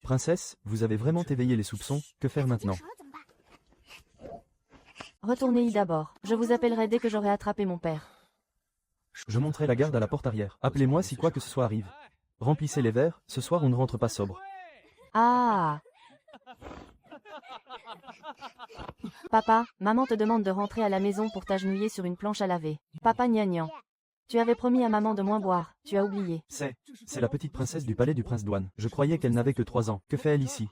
Princesse, vous avez vraiment éveillé les soupçons, que faire maintenant? Retournez-y d'abord. Je vous appellerai dès que j'aurai attrapé mon père. Je monterai la garde à la porte arrière. Appelez-moi si quoi que ce soit arrive. Remplissez les verres, ce soir on ne rentre pas sobre. Ah! Papa, maman te demande de rentrer à la maison pour t'agenouiller sur une planche à laver. Papa gnagnan. Tu avais promis à maman de moins boire, tu as oublié. C'est la petite princesse du palais du prince Douane. Je croyais qu'elle n'avait que 3 ans. Que fait-elle ici?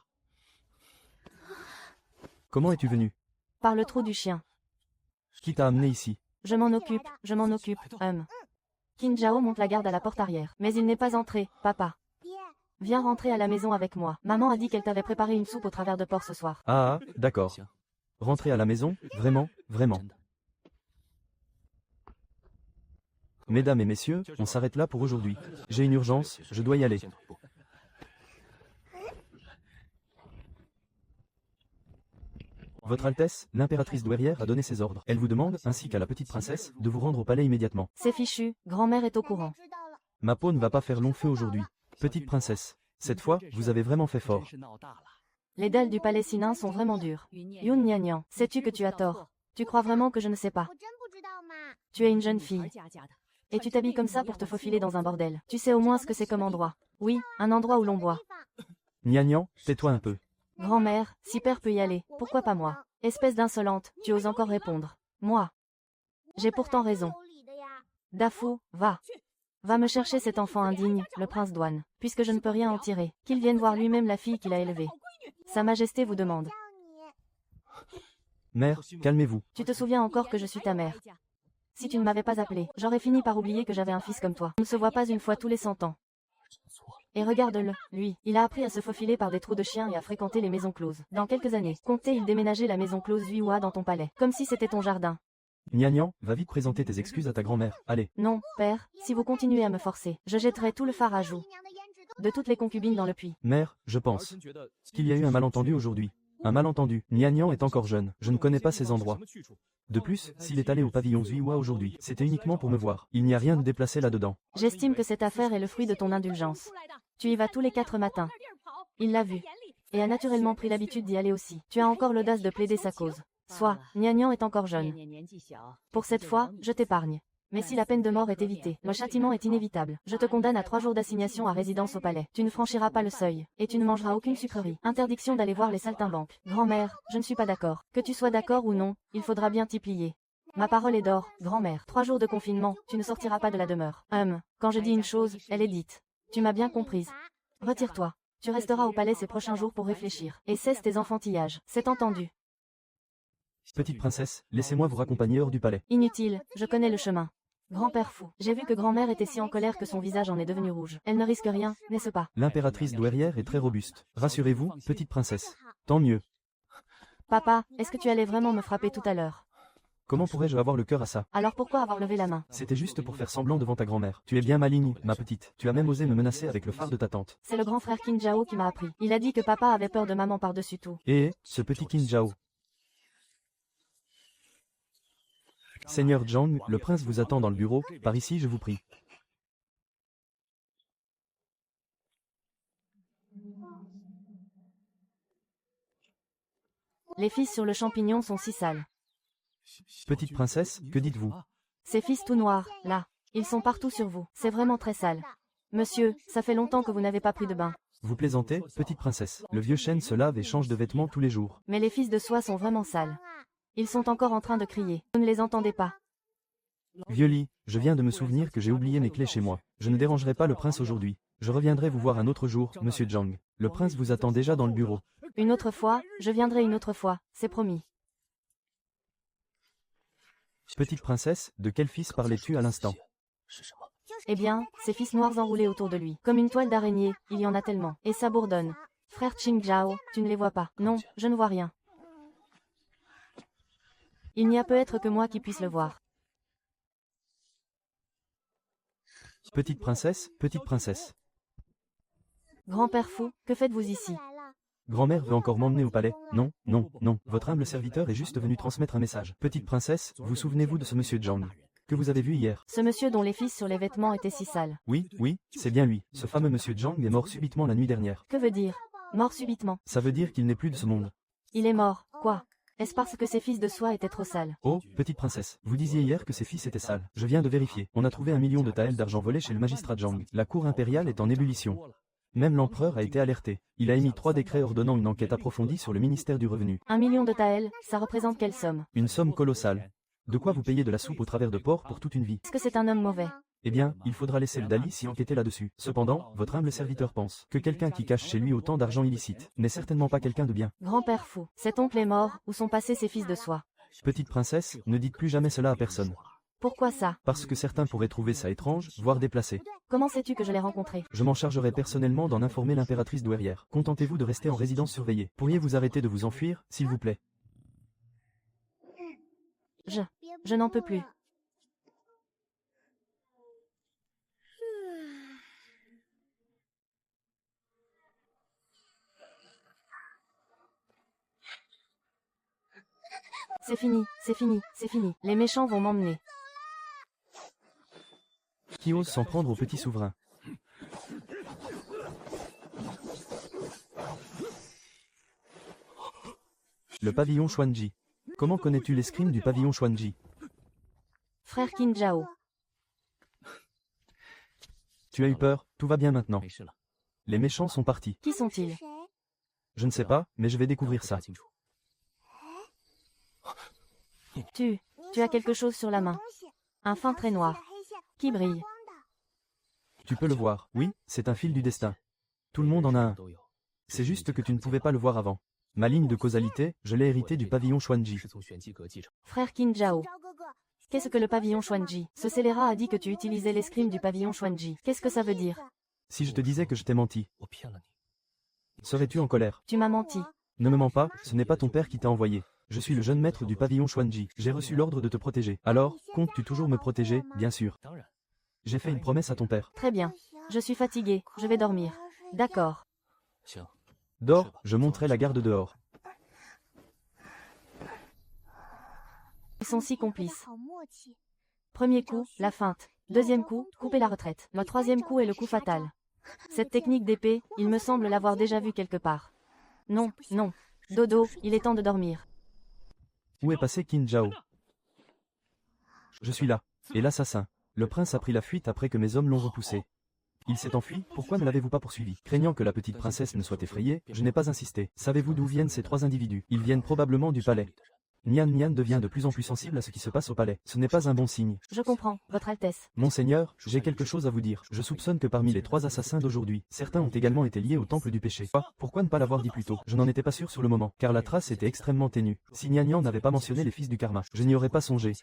Comment es-tu venu? Par le trou du chien. Qui t'a amené ici? Je m'en occupe, je m'en occupe, Qin Zhao monte la garde à la porte arrière. Mais il n'est pas entré, papa. Viens rentrer à la maison avec moi. Maman a dit qu'elle t'avait préparé une soupe au travers de porc ce soir. Ah, d'accord. Rentrer à la maison? Vraiment, vraiment. Mesdames et messieurs, on s'arrête là pour aujourd'hui. J'ai une urgence, je dois y aller. Votre Altesse, l'impératrice douairière a donné ses ordres. Elle vous demande, ainsi qu'à la petite princesse, de vous rendre au palais immédiatement. C'est fichu, grand-mère est au courant. Ma peau ne va pas faire long feu aujourd'hui. Petite princesse, cette fois, vous avez vraiment fait fort. Les dalles du palais Sinin sont vraiment dures. Yun Nianyan, sais-tu que tu as tort? Tu crois vraiment que je ne sais pas? Tu es une jeune fille. Et tu t'habilles comme ça pour te faufiler dans un bordel. Tu sais au moins ce que c'est comme endroit. Oui, un endroit où l'on boit. Gnagnan, tais-toi un peu. Grand-mère, si père peut y aller, pourquoi pas moi? Espèce d'insolente, tu oses encore répondre. Moi. J'ai pourtant raison. Dafou, va. Va me chercher cet enfant indigne, le prince Douane, puisque je ne peux rien en tirer. Qu'il vienne voir lui-même la fille qu'il a élevée. Sa Majesté vous demande. Mère, calmez-vous. Tu te souviens encore que je suis ta mère? Si tu ne m'avais pas appelé, j'aurais fini par oublier que j'avais un fils comme toi. On ne se voit pas une fois tous les 100 ans. Et regarde-le, lui, il a appris à se faufiler par des trous de chiens et à fréquenter les maisons closes. Dans quelques années, comptez il déménageait la maison close Huiwa dans ton palais, comme si c'était ton jardin. Gnagnan, va vite présenter tes excuses à ta grand-mère. Allez. Non, père, si vous continuez à me forcer, je jetterai tout le phare à joue de toutes les concubines dans le puits. Mère, je pense qu'il y a eu un malentendu aujourd'hui. Un malentendu. Gnagnan est encore jeune. Je ne connais pas ces endroits. De plus, s'il est allé au pavillon Zuiwa aujourd'hui, c'était uniquement pour me voir. Il n'y a rien de déplacé là-dedans. J'estime que cette affaire est le fruit de ton indulgence. Tu y vas tous les 4 matins. Il l'a vu. Et a naturellement pris l'habitude d'y aller aussi. Tu as encore l'audace de plaider sa cause. Soit, Gnagnan est encore jeune. Pour cette fois, je t'épargne. Mais si la peine de mort est évitée, le châtiment est inévitable. Je te condamne à 3 jours d'assignation à résidence au palais. Tu ne franchiras pas le seuil. Et tu ne mangeras aucune sucrerie. Interdiction d'aller voir les saltimbanques. Grand-mère, je ne suis pas d'accord. Que tu sois d'accord ou non, il faudra bien t'y plier. Ma parole est d'or, grand-mère. 3 jours de confinement, tu ne sortiras pas de la demeure. Quand je dis une chose, elle est dite. Tu m'as bien comprise. Retire-toi. Tu resteras au palais ces prochains jours pour réfléchir. Et cesse tes enfantillages. C'est entendu. Petite princesse, laissez-moi vous raccompagner hors du palais. Inutile, je connais le chemin. Grand-père fou. J'ai vu que grand-mère était si en colère que son visage en est devenu rouge. Elle ne risque rien, n'est-ce pas? L'impératrice douairière est très robuste. Rassurez-vous, petite princesse. Tant mieux. Papa, est-ce que tu allais vraiment me frapper tout à l'heure? Comment pourrais-je avoir le cœur à ça? Alors pourquoi avoir levé la main? C'était juste pour faire semblant devant ta grand-mère. Tu es bien maligne, ma petite. Tu as même osé me menacer avec le phare de ta tante. C'est le grand frère Qin Zhao qui m'a appris. Il a dit que papa avait peur de maman par-dessus tout. Et, ce petit Qin Zhao. Seigneur Zhang, le prince vous attend dans le bureau, par ici je vous prie. Les fils sur le champignon sont si sales. Petite princesse, que dites-vous? Ces fils tout noirs, là, ils sont partout sur vous. C'est vraiment très sale. Monsieur, ça fait longtemps que vous n'avez pas pris de bain. Vous plaisantez, petite princesse. Le vieux chêne se lave et change de vêtements tous les jours. Mais les fils de soie sont vraiment sales. Ils sont encore en train de crier. Vous ne les entendez pas. Vieux lit, je viens de me souvenir que j'ai oublié mes clés chez moi. Je ne dérangerai pas le prince aujourd'hui. Je reviendrai vous voir un autre jour, monsieur Zhang. Le prince vous attend déjà dans le bureau. Une autre fois, je viendrai une autre fois, c'est promis. Petite princesse, de quel fils parlais-tu à l'instant? Eh bien, ces fils noirs enroulés autour de lui. Comme une toile d'araignée, il y en a tellement. Et ça bourdonne. Frère Qin Zhao, tu ne les vois pas. Non, je ne vois rien. Il n'y a peut-être que moi qui puisse le voir. Petite princesse, petite princesse. Grand-père fou, que faites-vous ici? Grand-mère veut encore m'emmener au palais. Non, non, non. Votre humble serviteur est juste venu transmettre un message. Petite princesse, vous souvenez-vous de ce monsieur Zhang que vous avez vu hier? Ce monsieur dont les fils sur les vêtements étaient si sales. Oui, oui, c'est bien lui. Ce fameux monsieur Zhang est mort subitement la nuit dernière. Que veut dire? Mort subitement. Ça veut dire qu'il n'est plus de ce monde. Il est mort. Quoi? Est-ce parce que ses fils de soie étaient trop sales? Oh, petite princesse, vous disiez hier que ses fils étaient sales. Je viens de vérifier. On a trouvé 1 million de taels d'argent volés chez le magistrat Zhang. La cour impériale est en ébullition. Même l'empereur a été alerté. Il a émis 3 décrets ordonnant une enquête approfondie sur le ministère du Revenu. 1 million de taels, ça représente quelle somme? Une somme colossale. De quoi vous payer de la soupe au travers de porc pour toute une vie. Est-ce que c'est un homme mauvais? Eh bien, il faudra laisser le Dali s'y enquêter là-dessus. Cependant, votre humble serviteur pense que quelqu'un qui cache chez lui autant d'argent illicite n'est certainement pas quelqu'un de bien. Grand-père fou. Cet oncle est mort, où sont passés ses fils de soie? Petite princesse, ne dites plus jamais cela à personne. Pourquoi ça? Parce que certains pourraient trouver ça étrange, voire déplacé. Comment sais-tu que je l'ai rencontré? Je m'en chargerai personnellement d'en informer l'impératrice douairière. Contentez-vous de rester en résidence surveillée. Pourriez-vous arrêter de vous enfuir, s'il vous plaît? Je n'en peux plus. C'est fini, c'est fini, c'est fini. Les méchants vont m'emmener. Qui ose s'en prendre au petit souverain? Le pavillon Xuanji. Comment connais-tu l'escrime du pavillon Xuanji? Frère Qin Zhao. Tu as eu peur, tout va bien maintenant. Les méchants sont partis. Qui sont-ils? Je ne sais pas, mais je vais découvrir ça. Tu as quelque chose sur la main. Un fin trait noir. Qui brille. Tu peux le voir, oui, c'est un fil du destin. Tout le monde en a un. C'est juste que tu ne pouvais pas le voir avant. Ma ligne de causalité, je l'ai hérité du pavillon Xuanji. Frère Qin Zhao. Qu'est-ce que le pavillon Xuanji? Ce scélérat a dit que tu utilisais l'escrime du pavillon Xuanji. Qu'est-ce que ça veut dire? Si je te disais que je t'ai menti, serais-tu en colère? Tu m'as menti. Ne me mens pas, ce n'est pas ton père qui t'a envoyé. Je suis le jeune maître du pavillon Xuanji. J'ai reçu l'ordre de te protéger. Alors, comptes-tu toujours me protéger? Bien sûr. J'ai fait une promesse à ton père. Très bien. Je suis fatigué. Je vais dormir. D'accord. Dors, je monterai la garde dehors. Ils sont si complices. Premier coup, la feinte. Deuxième coup, couper la retraite. Le troisième coup est le coup fatal. Cette technique d'épée, il me semble l'avoir déjà vue quelque part. Non, non. Dodo, il est temps de dormir. Où est passé Qin Zhao? Je suis là. Et l'assassin. Le prince a pris la fuite après que mes hommes l'ont repoussé. Il s'est enfui, pourquoi ne l'avez-vous pas poursuivi? Craignant que la petite princesse ne soit effrayée, je n'ai pas insisté. Savez-vous d'où viennent ces 3 individus? Ils viennent probablement du palais. Nian Nian devient de plus en plus sensible à ce qui se passe au palais. Ce n'est pas un bon signe. Je comprends, Votre Altesse. Monseigneur, j'ai quelque chose à vous dire. Je soupçonne que parmi les 3 assassins d'aujourd'hui, certains ont également été liés au temple du péché. Ah, pourquoi ne pas l'avoir dit plus tôt? Je n'en étais pas sûr sur le moment, car la trace était extrêmement ténue. Si Nian Nian n'avait pas mentionné les fils du karma, je n'y aurais pas songé.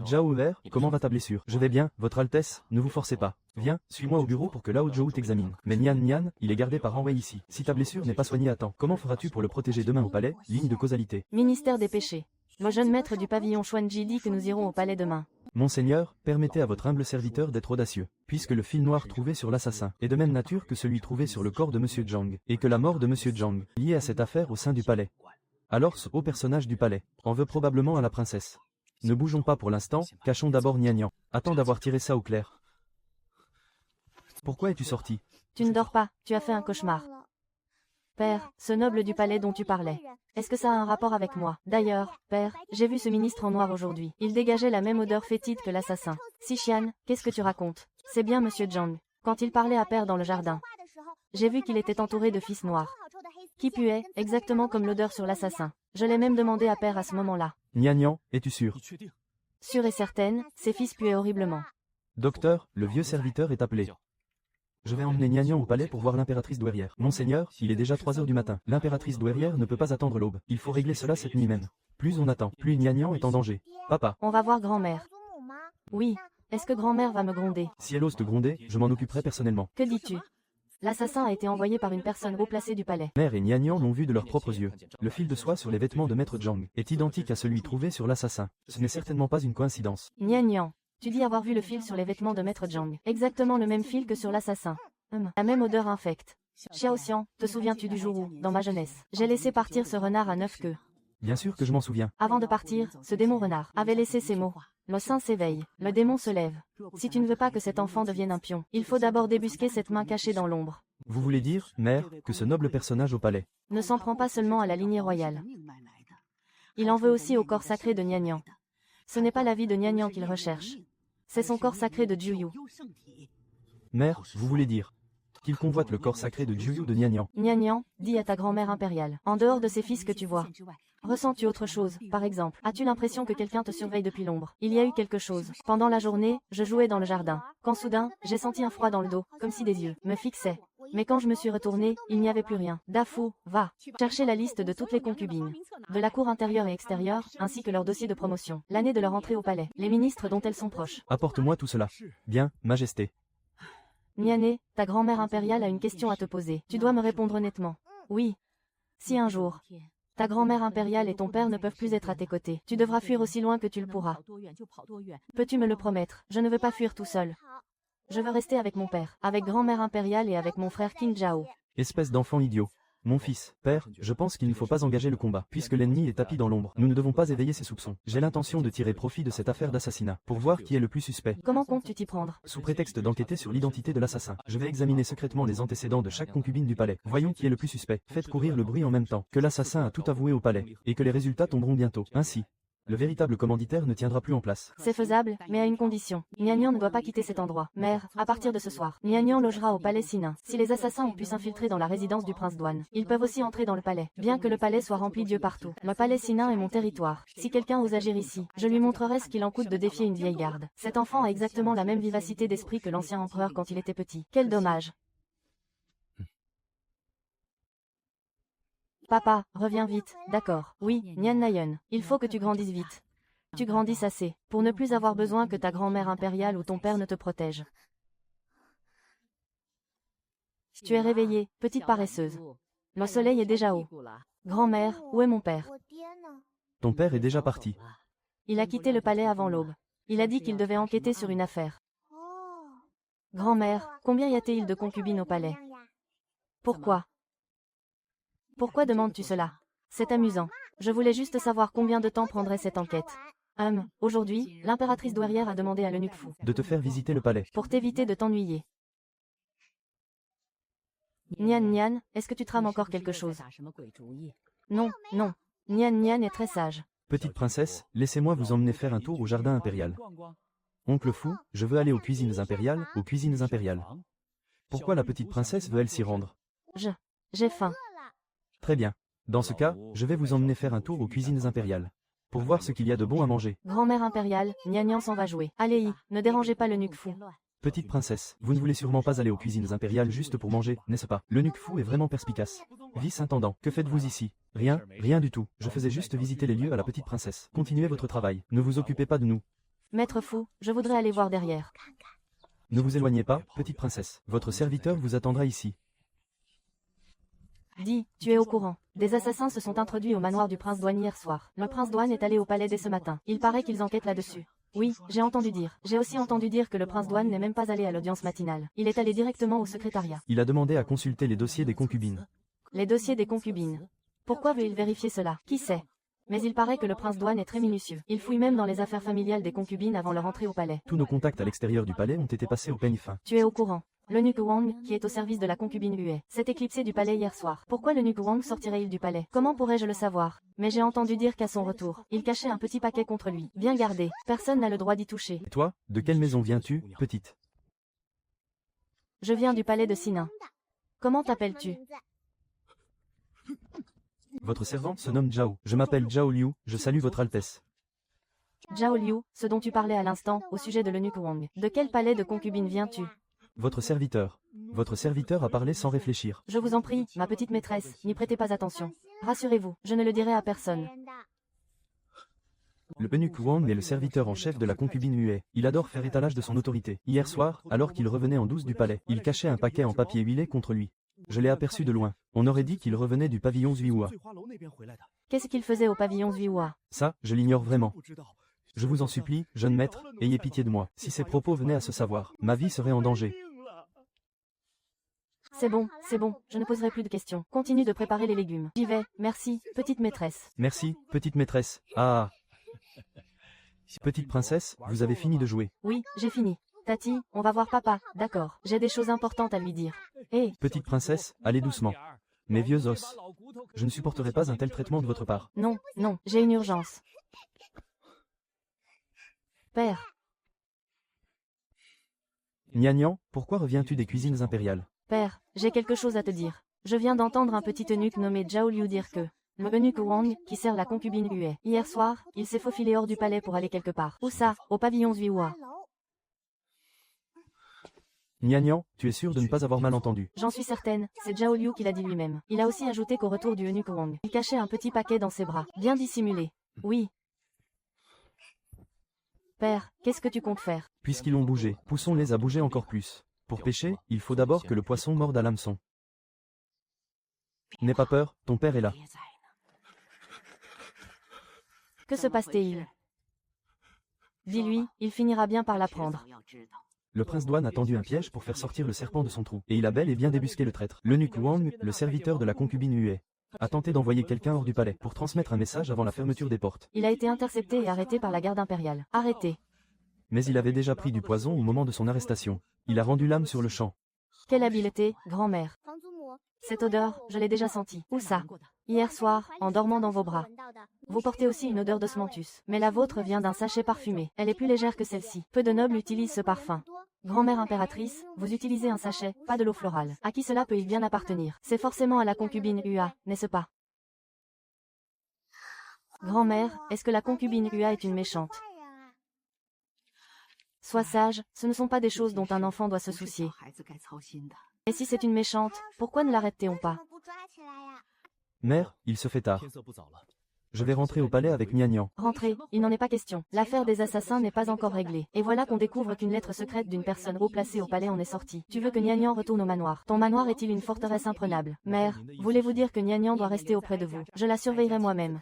Zhao Ver, comment va ta blessure? Je vais bien, Votre Altesse, ne vous forcez pas. Viens, suis-moi au bureau pour que Lao Zhou t'examine. Mais Nian Nian, il est gardé par Anwei ici. Si ta blessure n'est pas soignée à temps, comment feras-tu pour le protéger demain au palais? Ligne de causalité. Ministère des péchés. Le jeune maître du pavillon Xuanji dit que nous irons au palais demain. Monseigneur, permettez à votre humble serviteur d'être audacieux, puisque le fil noir trouvé sur l'assassin est de même nature que celui trouvé sur le corps de Monsieur Zhang, et que la mort de Monsieur Zhang, liée à cette affaire au sein du palais. Alors ce haut personnage du palais en veut probablement à la princesse. Ne bougeons pas pour l'instant, cachons d'abord Nian Nian. Attends d'avoir tiré ça au clair. Pourquoi es-tu sorti? Tu ne dors pas, tu as fait un cauchemar. Père, ce noble du palais dont tu parlais. Est-ce que ça a un rapport avec moi? D'ailleurs, père, j'ai vu ce ministre en noir aujourd'hui. Il dégageait la même odeur fétide que l'assassin. Xian, qu'est-ce que tu racontes? C'est bien Monsieur Zhang. Quand il parlait à père dans le jardin, j'ai vu qu'il était entouré de fils noirs. Qui puait, exactement comme l'odeur sur l'assassin. Je l'ai même demandé à père à ce moment-là. Nian Nian, es-tu sûr? Sûre et certaine, ses fils puaient horriblement. Docteur, le vieux serviteur est appelé. Je vais emmener Nian Nian au palais pour voir l'impératrice douairière. Monseigneur, il est déjà 3 heures du matin. L'impératrice douairière ne peut pas attendre l'aube. Il faut régler cela cette nuit même. Plus on attend, plus Nian Nian est en danger. Papa. On va voir grand-mère. Oui. Est-ce que grand-mère va me gronder? Si elle ose te gronder, je m'en occuperai personnellement. Que dis-tu? L'assassin a été envoyé par une personne haut placée du palais. Mère et Nian Nian l'ont vu de leurs propres yeux. Le fil de soie sur les vêtements de Maître Zhang est identique à celui trouvé sur l'assassin. Ce n'est certainement pas une coïncidence. Nian Nian, tu dis avoir vu le fil sur les vêtements de Maître Zhang. Exactement le même fil que sur l'assassin. La même odeur infecte. Xiao Xian, te souviens-tu du jour où, dans ma jeunesse, j'ai laissé partir ce renard à 9 queues? Bien sûr que je m'en souviens. Avant de partir, ce démon renard avait laissé ces mots. Le saint s'éveille, le démon se lève. Si tu ne veux pas que cet enfant devienne un pion, il faut d'abord débusquer cette main cachée dans l'ombre. Vous voulez dire, mère, que ce noble personnage au palais ne s'en prend pas seulement à la lignée royale. Il en veut aussi au corps sacré de Nian. Ce n'est pas la vie de Nian qu'il recherche. C'est son corps sacré de Juyu. Mère, vous voulez dire qu'il convoite le corps sacré de Juyu de Nian. Nian, dis à ta grand-mère impériale. En dehors de ces fils que tu vois, ressens-tu autre chose? Par exemple, as-tu l'impression que quelqu'un te surveille depuis l'ombre? Il y a eu quelque chose. Pendant la journée, je jouais dans le jardin. Quand soudain, j'ai senti un froid dans le dos, comme si des yeux me fixaient. Mais quand je me suis retournée, il n'y avait plus rien. Dafu, va chercher la liste de toutes les concubines, de la cour intérieure et extérieure, ainsi que leur dossier de promotion, l'année de leur entrée au palais, les ministres dont elles sont proches. Apporte-moi tout cela. Bien, Majesté. Niané, ta grand-mère impériale a une question à te poser. Tu dois me répondre honnêtement. Oui. Si un jour, ta grand-mère impériale et ton père ne peuvent plus être à tes côtés, tu devras fuir aussi loin que tu le pourras. Peux-tu me le promettre? Je ne veux pas fuir tout seul. Je veux rester avec mon père, avec grand-mère impériale et avec mon frère Qin Zhao. Espèce d'enfant idiot. Mon fils, père, je pense qu'il ne faut pas engager le combat, puisque l'ennemi est tapis dans l'ombre. Nous ne devons pas éveiller ses soupçons. J'ai l'intention de tirer profit de cette affaire d'assassinat, pour voir qui est le plus suspect. Comment comptes-tu t'y prendre? Sous prétexte d'enquêter sur l'identité de l'assassin, je vais examiner secrètement les antécédents de chaque concubine du palais. Voyons qui est le plus suspect. Faites courir le bruit en même temps, que l'assassin a tout avoué au palais, et que les résultats tomberont bientôt. Ainsi, le véritable commanditaire ne tiendra plus en place. C'est faisable, mais à une condition. Nian ne doit pas quitter cet endroit. Mère, à partir de ce soir, Nian logera au palais Sinin. Si les assassins ont pu s'infiltrer dans la résidence du prince Douane, ils peuvent aussi entrer dans le palais. Bien que le palais soit rempli d'yeux partout, le palais Sinin est mon territoire. Si quelqu'un ose agir ici, je lui montrerai ce qu'il en coûte de défier une vieille garde. Cet enfant a exactement la même vivacité d'esprit que l'ancien empereur quand il était petit. Quel dommage. Papa, reviens vite, d'accord. Oui, Nian Nayeon, il faut que tu grandisses vite. Tu grandisses assez, pour ne plus avoir besoin que ta grand-mère impériale ou ton père ne te protège. Tu es réveillée, petite paresseuse. Le soleil est déjà haut. Grand-mère, où est mon père? Ton père est déjà parti. Il a quitté le palais avant l'aube. Il a dit qu'il devait enquêter sur une affaire. Grand-mère, combien y a-t-il de concubines au palais? Pourquoi? Pourquoi demandes-tu cela? C'est amusant. Je voulais juste savoir combien de temps prendrait cette enquête. Aujourd'hui, l'impératrice douairière a demandé à l'eunuque Fu De te faire visiter le palais. pour t'éviter de t'ennuyer. Nian, est-ce que tu trames encore quelque chose? Non, non. Nian est très sage. Petite princesse, laissez-moi vous emmener faire un tour au jardin impérial. Oncle Fou, je veux aller aux cuisines impériales, aux cuisines impériales. Pourquoi la petite princesse veut-elle s'y rendre? J'ai faim. Très bien. Dans ce cas, je vais vous emmener faire un tour aux cuisines impériales. Pour voir ce qu'il y a de bon à manger. Grand-mère impériale, Nian s'en va jouer. Allez, ne dérangez pas l'eunuque Fu. Petite princesse, vous ne voulez sûrement pas aller aux cuisines impériales juste pour manger, n'est-ce pas? L'eunuque Fou est vraiment perspicace. Vice-intendant, que faites-vous ici? Rien, rien du tout. Je faisais juste visiter les lieux à la petite princesse. Continuez votre travail. Ne vous occupez pas de nous. Maître Fu, je voudrais aller voir derrière. Ne vous éloignez pas, petite princesse. Votre serviteur vous attendra ici. Dis, tu es au courant. Des assassins se sont introduits au manoir du prince Douane hier soir. Le prince Douane est allé au palais dès ce matin. Il paraît qu'ils enquêtent là-dessus. Oui, j'ai entendu dire. J'ai aussi entendu dire que le prince Douane n'est même pas allé à l'audience matinale. Il est allé directement au secrétariat. Il a demandé à consulter les dossiers des concubines. Les dossiers des concubines. Pourquoi veut-il vérifier cela? Qui sait? Mais il paraît que le prince Douane est très minutieux. Il fouille même dans les affaires familiales des concubines avant leur entrée au palais. Tous nos contacts à l'extérieur du palais ont été passés au peigne fin. Tu es au courant. L'eunuque Wang, qui est au service de la concubine Hue, s'est éclipsé du palais hier soir. Pourquoi l'eunuque Wang sortirait-il du palais? Comment pourrais-je le savoir? Mais j'ai entendu dire qu'à son retour, il cachait un petit paquet contre lui. Bien gardé. Personne n'a le droit d'y toucher. Et toi, de quelle maison viens-tu, petite? Je viens du palais de Sinin. Comment t'appelles-tu? Votre servante se nomme Zhao. Je m'appelle Zhao Liu, je salue votre Altesse. Zhao Liu, ce dont tu parlais à l'instant, au sujet de l'eunuque Wang. De quel palais de concubine viens-tu? Votre serviteur. Votre serviteur a parlé sans réfléchir. Je vous en prie, ma petite maîtresse, n'y prêtez pas attention. Rassurez-vous, je ne le dirai à personne. Le eunuque Wang est le serviteur en chef de la concubine Hue. Il adore faire étalage de son autorité. Hier soir, alors qu'il revenait en douce du palais, il cachait un paquet en papier huilé contre lui. Je l'ai aperçu de loin. On aurait dit qu'il revenait du pavillon Zuihua. Qu'est-ce qu'il faisait au pavillon Zuihua? Ça, je l'ignore vraiment. Je vous en supplie, jeune maître, ayez pitié de moi. Si ces propos venaient à se savoir, ma vie serait en danger. C'est bon, je ne poserai plus de questions. Continue de préparer les légumes. J'y vais, merci, petite maîtresse. Merci, petite maîtresse. Ah. Petite princesse, vous avez fini de jouer. Oui, j'ai fini. Tati, on va voir papa, d'accord. J'ai des choses importantes à lui dire. Hé, Petite princesse, allez doucement. Mes vieux os. Je ne supporterai pas un tel traitement de votre part. non, non, j'ai une urgence. Père, Nian, pourquoi reviens-tu des cuisines impériales? père, j'ai quelque chose à te dire. Je viens d'entendre un petit eunuque nommé Zhao Liu dire que le eunuque Wang, qui sert la concubine Hue, hier soir, il s'est faufilé hors du palais pour aller quelque part. Où ça? Au pavillon Zuihua. Nian, tu es sûr de ne pas avoir mal entendu? J'en suis certaine, c'est Zhao Liu qui l'a dit lui-même. Il a aussi ajouté qu'au retour du eunuque Wang, il cachait un petit paquet dans ses bras, bien dissimulé. Oui. Père, qu'est-ce que tu comptes faire? Puisqu'ils ont bougé, poussons-les à bouger encore plus. Pour pêcher, il faut d'abord que le poisson morde à l'hameçon. N'aie pas peur, ton père est là. Que se passe-t-il? Dis-lui, il finira bien par l'apprendre. Le prince Duan a tendu un piège pour faire sortir le serpent de son trou, et il a bel et bien débusqué le traître. L'eunuque Wang, le serviteur de la concubine Hue, a tenté d'envoyer quelqu'un hors du palais pour transmettre un message avant la fermeture des portes. Il a été intercepté et arrêté par la garde impériale. Arrêté. Mais il avait déjà pris du poison au moment de son arrestation. Il a rendu l'âme sur le champ. Quelle habileté, grand-mère. Cette odeur, je l'ai déjà sentie. Où ça? Hier soir, en dormant dans vos bras. Vous portez aussi une odeur d'osmanthus. Mais la vôtre vient d'un sachet parfumé. Elle est plus légère que celle-ci. Peu de nobles utilisent ce parfum. Grand-mère impératrice, vous utilisez un sachet, pas de l'eau florale. À qui cela peut-il bien appartenir? C'est forcément à la concubine Hua, n'est-ce pas? Grand-mère, est-ce que la concubine Hua est une méchante? Sois sage, ce ne sont pas des choses dont un enfant doit se soucier. Et si c'est une méchante, pourquoi ne l'arrête-t-on pas? Mère, il se fait tard. Je vais rentrer au palais avec Nian. Rentrez, il n'en est pas question. L'affaire des assassins n'est pas encore réglée. Et voilà qu'on découvre qu'une lettre secrète d'une personne haut placée au palais en est sortie. Tu veux que Nian retourne au manoir. Ton manoir est-il une forteresse imprenable? Mère, voulez-vous dire que Nian doit rester auprès de vous? Je la surveillerai moi-même.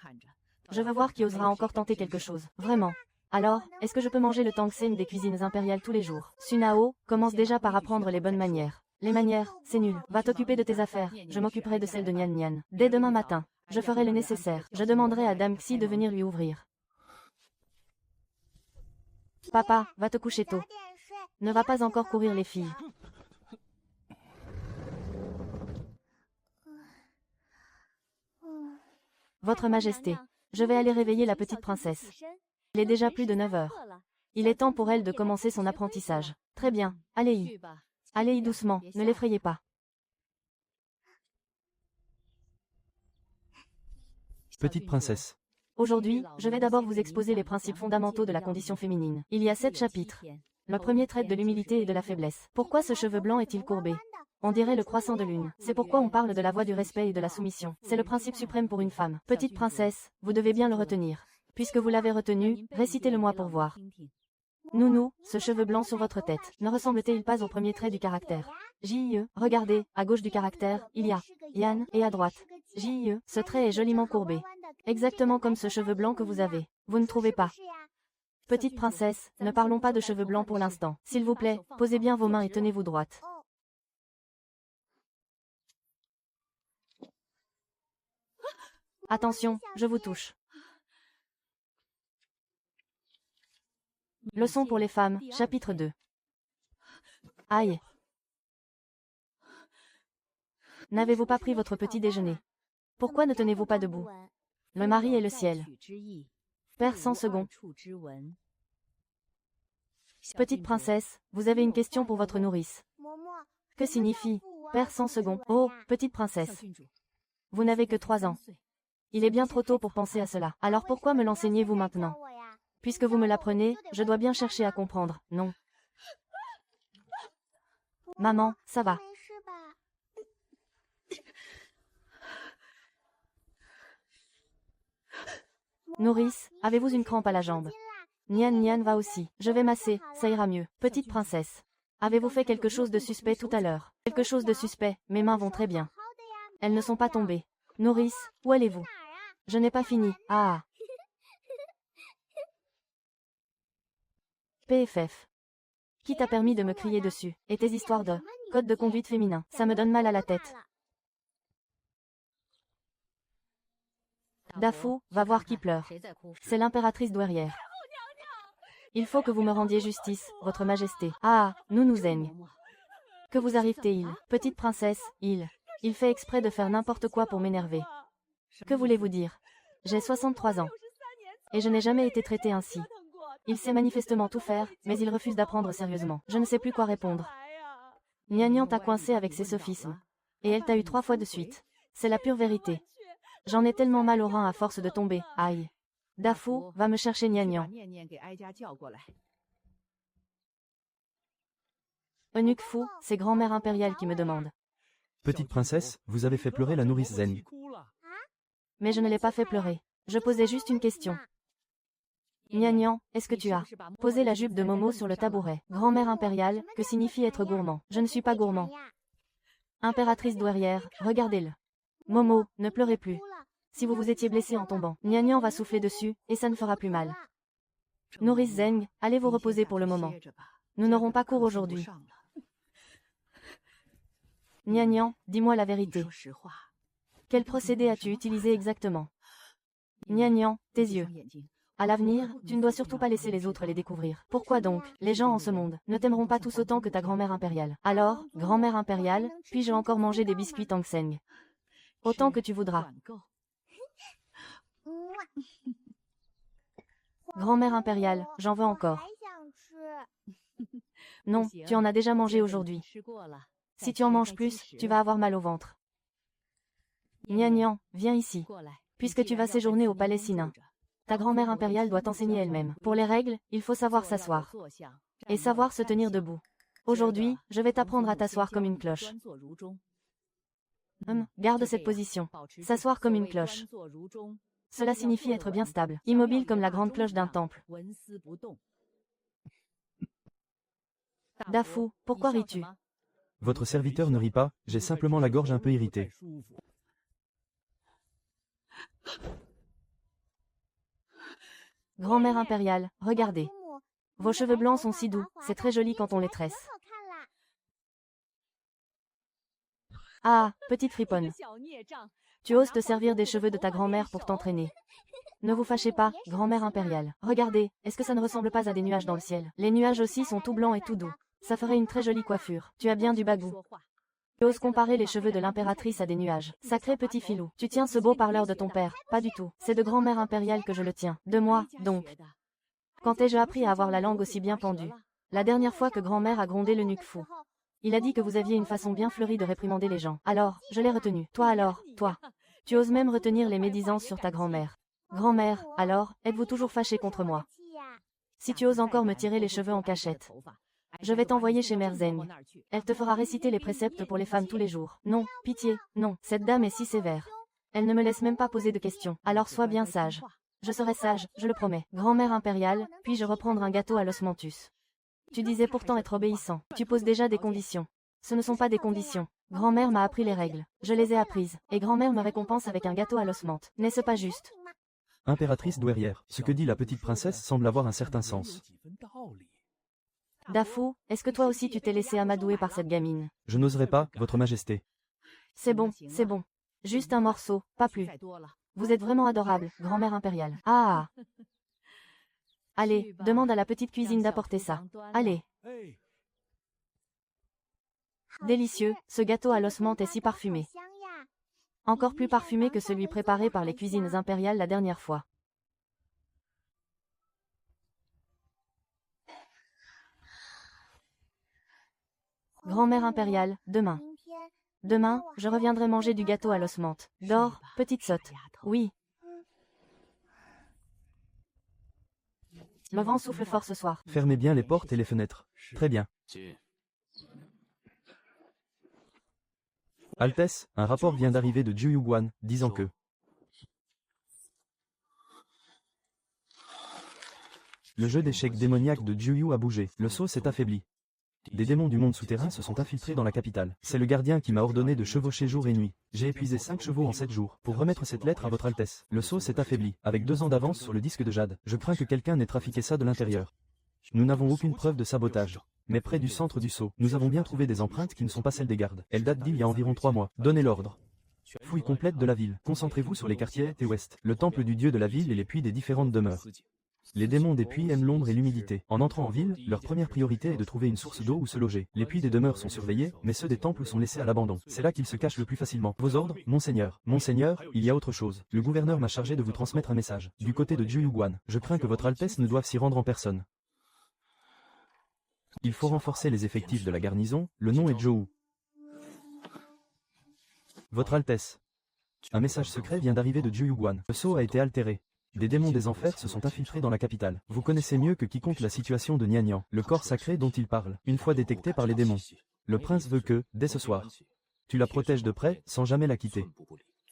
Je veux voir qui osera encore tenter quelque chose. Vraiment. Alors, est-ce que je peux manger le tangsen des cuisines impériales tous les jours? Sunao, commence déjà par apprendre les bonnes manières. Les manières, c'est nul. Va t'occuper de tes affaires. Je m'occuperai de celles de Nian. Dès demain matin. Je ferai le nécessaire. Je demanderai à Dame Xi de venir lui ouvrir. Papa, va te coucher tôt. Ne va pas encore courir les filles. Votre Majesté, je vais aller réveiller la petite princesse. Il est déjà plus de 9 heures. Il est temps pour elle de commencer son apprentissage. Très bien, allez-y. Allez-y doucement, ne l'effrayez pas. Petite princesse. Aujourd'hui, je vais d'abord vous exposer les principes fondamentaux de la condition féminine. Il y a 7 chapitres. Le premier traite de l'humilité et de la faiblesse. Pourquoi ce cheveu blanc est-il courbé? On dirait le croissant de lune. C'est pourquoi on parle de la voie du respect et de la soumission. C'est le principe suprême pour une femme. Petite princesse, vous devez bien le retenir. Puisque vous l'avez retenu, récitez-le-moi pour voir. Nounou, ce cheveu blanc sur votre tête, ne ressemble-t-il pas au premier trait du caractère? J.I.E. Regardez, à gauche du caractère, il y a Yann, et à droite. J.I.E. Ce trait est joliment courbé. Exactement comme ce cheveu blanc que vous avez. Vous ne trouvez pas? Petite princesse, ne parlons pas de cheveux blancs pour l'instant. S'il vous plaît, posez bien vos mains et tenez-vous droite. Attention, je vous touche. Leçon pour les femmes, chapitre 2. Aïe. N'avez-vous pas pris votre petit déjeuner? Pourquoi ne tenez-vous pas debout? Le mari et le ciel. Père 100 secondes. Petite princesse, vous avez une question pour votre nourrice. Que signifie Père 100 secondes. Oh, petite princesse. Vous n'avez que 3 ans. Il est bien trop tôt pour penser à cela. Alors pourquoi me l'enseignez-vous maintenant? Puisque vous me l'apprenez, je dois bien chercher à comprendre, non? Maman, ça va. Nourrice, avez-vous une crampe à la jambe? Nian va aussi. Je vais masser, ça ira mieux. Petite princesse. Avez-vous fait quelque chose de suspect tout à l'heure? Quelque chose de suspect, mes mains vont très bien. Elles ne sont pas tombées. Nourrice, où allez-vous? Je n'ai pas fini. Ah. PFF. Qui t'a permis de me crier dessus? Et tes histoires de code de conduite féminin, ça me donne mal à la tête. Dafou, va voir qui pleure. C'est l'impératrice douairière. Il faut que vous me rendiez justice, votre majesté. Ah, nous Zeng. Que vous arrive-t-il? Petite princesse, il fait exprès de faire n'importe quoi pour m'énerver. Que voulez-vous dire? J'ai 63 ans. Et je n'ai jamais été traité ainsi. Il sait manifestement tout faire, mais il refuse d'apprendre sérieusement. Je ne sais plus quoi répondre. Nian t'a coincé avec ses sophismes. Et elle t'a eu 3 fois de suite. C'est la pure vérité. J'en ai tellement mal au rein à force de tomber, aïe. Dafu, va me chercher Nian. Eunuque fou, c'est grand-mère impériale qui me demande. Petite princesse, vous avez fait pleurer la nourrice Zeng. Mais je ne l'ai pas fait pleurer. Je posais juste une question. Nian, est-ce que tu as posé la jupe de Momo sur le tabouret? Grand-mère impériale, que signifie être gourmand? Je ne suis pas gourmand. Impératrice douairière, regardez-le. Momo, ne pleurez plus. Si vous vous étiez blessé en tombant, Nian va souffler dessus, et ça ne fera plus mal. Nourrice Zeng, allez vous reposer pour le moment. Nous n'aurons pas cours aujourd'hui. Nian, dis-moi la vérité. Quel procédé as-tu utilisé exactement? Nian, tes yeux. À l'avenir, tu ne dois surtout pas laisser les autres les découvrir. Pourquoi donc? Les gens en ce monde ne t'aimeront pas tous autant que ta grand-mère impériale. Alors, grand-mère impériale, puis-je encore manger des biscuits Tang Seng? Autant que tu voudras. Grand-mère impériale, j'en veux encore. Non, tu en as déjà mangé aujourd'hui. Si tu en manges plus, tu vas avoir mal au ventre. Nian, viens ici. Puisque tu vas séjourner au palais Sinin. Ta grand-mère impériale doit t'enseigner elle-même. Pour les règles, il faut savoir s'asseoir. Et savoir se tenir debout. Aujourd'hui, je vais t'apprendre à t'asseoir comme une cloche. Garde cette position. S'asseoir comme une cloche. Cela signifie être bien stable, immobile comme la grande cloche d'un temple. Dafu, pourquoi ris-tu? Votre serviteur ne rit pas, j'ai simplement la gorge un peu irritée. Grand-mère impériale, regardez. Vos cheveux blancs sont si doux, c'est très joli quand on les tresse. Ah, petite friponne. Tu oses te servir des cheveux de ta grand-mère pour t'entraîner. Ne vous fâchez pas, grand-mère impériale. Regardez, est-ce que ça ne ressemble pas à des nuages dans le ciel? Les nuages aussi sont tout blancs et tout doux. Ça ferait une très jolie coiffure. Tu as bien du bagou. Tu oses comparer les cheveux de l'impératrice à des nuages. Sacré petit filou. Tu tiens ce beau parleur de ton père. Pas du tout. C'est de grand-mère impériale que je le tiens. De moi, donc. Quand ai-je appris à avoir la langue aussi bien pendue? La dernière fois que grand-mère a grondé l'eunuque fou. Il a dit que vous aviez une façon bien fleurie de réprimander les gens. Alors, je l'ai retenu. Toi alors, toi. Tu oses même retenir les médisances sur ta grand-mère. Grand-mère, alors, êtes-vous toujours fâchée contre moi? Si tu oses encore me tirer les cheveux en cachette. Je vais t'envoyer chez Mère Zeng. Elle te fera réciter les préceptes pour les femmes tous les jours. Non, pitié, non, cette dame est si sévère. Elle ne me laisse même pas poser de questions. Alors sois bien sage. Je serai sage, je le promets. Grand-mère impériale, puis-je reprendre un gâteau à l'osmanthus? Tu disais pourtant être obéissant. Tu poses déjà des conditions. Ce ne sont pas des conditions. Grand-mère m'a appris les règles. Je les ai apprises. Et grand-mère me récompense avec un gâteau à l'osmanthe. N'est-ce pas juste? Impératrice douairière, ce que dit la petite princesse semble avoir un certain sens. Dafu, est-ce que toi aussi tu t'es laissé amadouer par cette gamine? Je n'oserais pas, votre majesté. C'est bon, c'est bon. Juste un morceau, pas plus. Vous êtes vraiment adorable, grand-mère impériale. Ah! Allez, demande à la petite cuisine d'apporter ça. Allez. Délicieux, ce gâteau à l'osmanthe est si parfumé. Encore plus parfumé que celui préparé par les cuisines impériales la dernière fois. Grand-mère impériale, demain. Demain, je reviendrai manger du gâteau à l'osmanthe. Dors, petite sotte. Oui. Le vent souffle fort ce soir. Fermez bien les portes et les fenêtres. Très bien. Altesse, un rapport vient d'arriver de Zhu Yuguan, disant que le jeu d'échecs démoniaque de Zhu Yu a bougé. Le sceau s'est affaibli. Des démons du monde souterrain se sont infiltrés dans la capitale. C'est le gardien qui m'a ordonné de chevaucher jour et nuit. J'ai épuisé 5 chevaux en 7 jours. Pour remettre cette lettre à votre Altesse. Le sceau s'est affaibli, avec 2 ans d'avance sur le disque de jade. Je crains que quelqu'un n'ait trafiqué ça de l'intérieur. Nous n'avons aucune preuve de sabotage. Mais près du centre du sceau, nous avons bien trouvé des empreintes qui ne sont pas celles des gardes. Elles datent d'il y a environ 3 mois. Donnez l'ordre. Fouille complète de la ville. Concentrez-vous sur les quartiers est et ouest, le temple du dieu de la ville et les puits des différentes demeures. Les démons des puits aiment l'ombre et l'humidité. En entrant en ville, leur première priorité est de trouver une source d'eau où se loger. Les puits des demeures sont surveillés, mais ceux des temples sont laissés à l'abandon. C'est là qu'ils se cachent le plus facilement. Vos ordres, monseigneur. Monseigneur, il y a autre chose. Le gouverneur m'a chargé de vous transmettre un message. Du côté de Jiuyuguan, je crains que votre Altesse ne doive s'y rendre en personne. Il faut renforcer les effectifs de la garnison, le nom est Zhou. Votre Altesse. Un message secret vient d'arriver de Jiuyuguan. Le sceau a été altéré. Des démons des enfers se sont infiltrés dans la capitale. Vous connaissez mieux que quiconque la situation de Nianian, le corps sacré dont il parle, une fois détecté par les démons. Le prince veut que, dès ce soir, tu la protèges de près, sans jamais la quitter.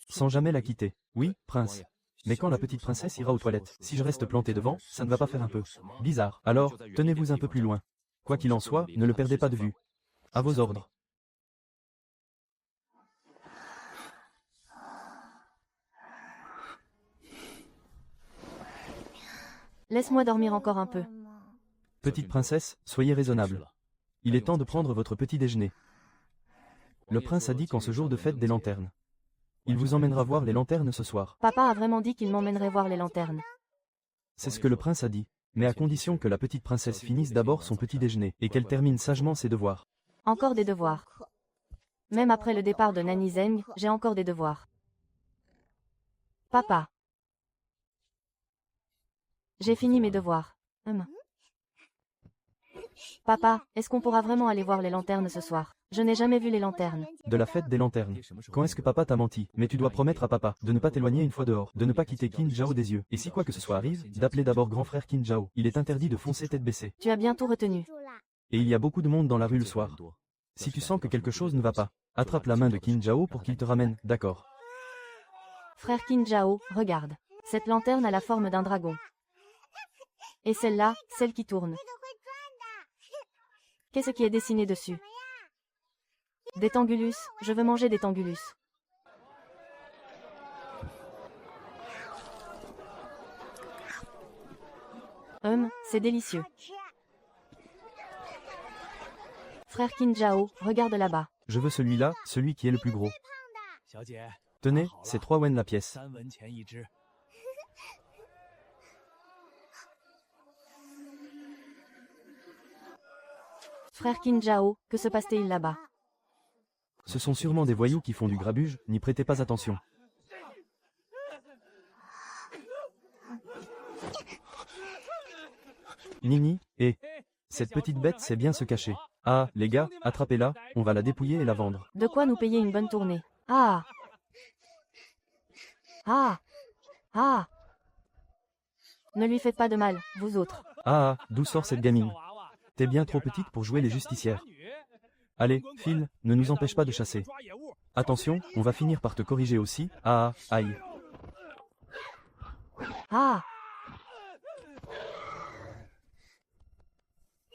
Sans jamais la quitter. Oui, prince. Mais quand la petite princesse ira aux toilettes, si je reste planté devant, ça ne va pas faire un peu bizarre. Alors, tenez-vous un peu plus loin. Quoi qu'il en soit, ne le perdez pas de vue. À vos ordres. Laisse-moi dormir encore un peu. Petite princesse, soyez raisonnable. Il est temps de prendre votre petit déjeuner. Le prince a dit qu'en ce jour de fête des lanternes, il vous emmènera voir les lanternes ce soir. Papa a vraiment dit qu'il m'emmènerait voir les lanternes. C'est ce que le prince a dit, mais à condition que la petite princesse finisse d'abord son petit déjeuner et qu'elle termine sagement ses devoirs. Encore des devoirs. Même après le départ de Nani Zeng, j'ai encore des devoirs. Papa. J'ai fini mes devoirs. Papa, est-ce qu'on pourra vraiment aller voir les lanternes ce soir? Je n'ai jamais vu les lanternes. De la fête des lanternes. Quand est-ce que papa t'a menti? Mais tu dois promettre à papa de ne pas t'éloigner une fois dehors, de ne pas quitter Qin Zhao des yeux. Et si quoi que ce soit arrive, d'appeler d'abord grand frère Qin Zhao. Il est interdit de foncer tête baissée. Tu as bien tout retenu. Et il y a beaucoup de monde dans la rue le soir. Si tu sens que quelque chose ne va pas, attrape la main de Qin Zhao pour qu'il te ramène, d'accord? Frère Qin Zhao, regarde. Cette lanterne a la forme d'un dragon. Et celle-là, celle qui tourne. Qu'est-ce qui est dessiné dessus? Des tangulus, je veux manger des tangulus. C'est délicieux. Frère Qin Zhao, regarde là-bas. Je veux celui-là, celui qui est le plus gros. Tenez, c'est 3 wen la pièce. Frère Qin Zhao, que se passe-t-il là-bas? Ce sont sûrement des voyous qui font du grabuge, n'y prêtez pas attention. Nini, et cette petite bête sait bien se cacher. Ah, les gars, attrapez-la, on va la dépouiller et la vendre. De quoi nous payer une bonne tournée? Ah! Ah! Ah! Ne lui faites pas de mal, vous autres. Ah, d'où sort cette gamine? T'es bien trop petite pour jouer les justicières. Allez, file, ne nous empêche pas de chasser. Attention, on va finir par te corriger aussi. Ah, aïe. Ah!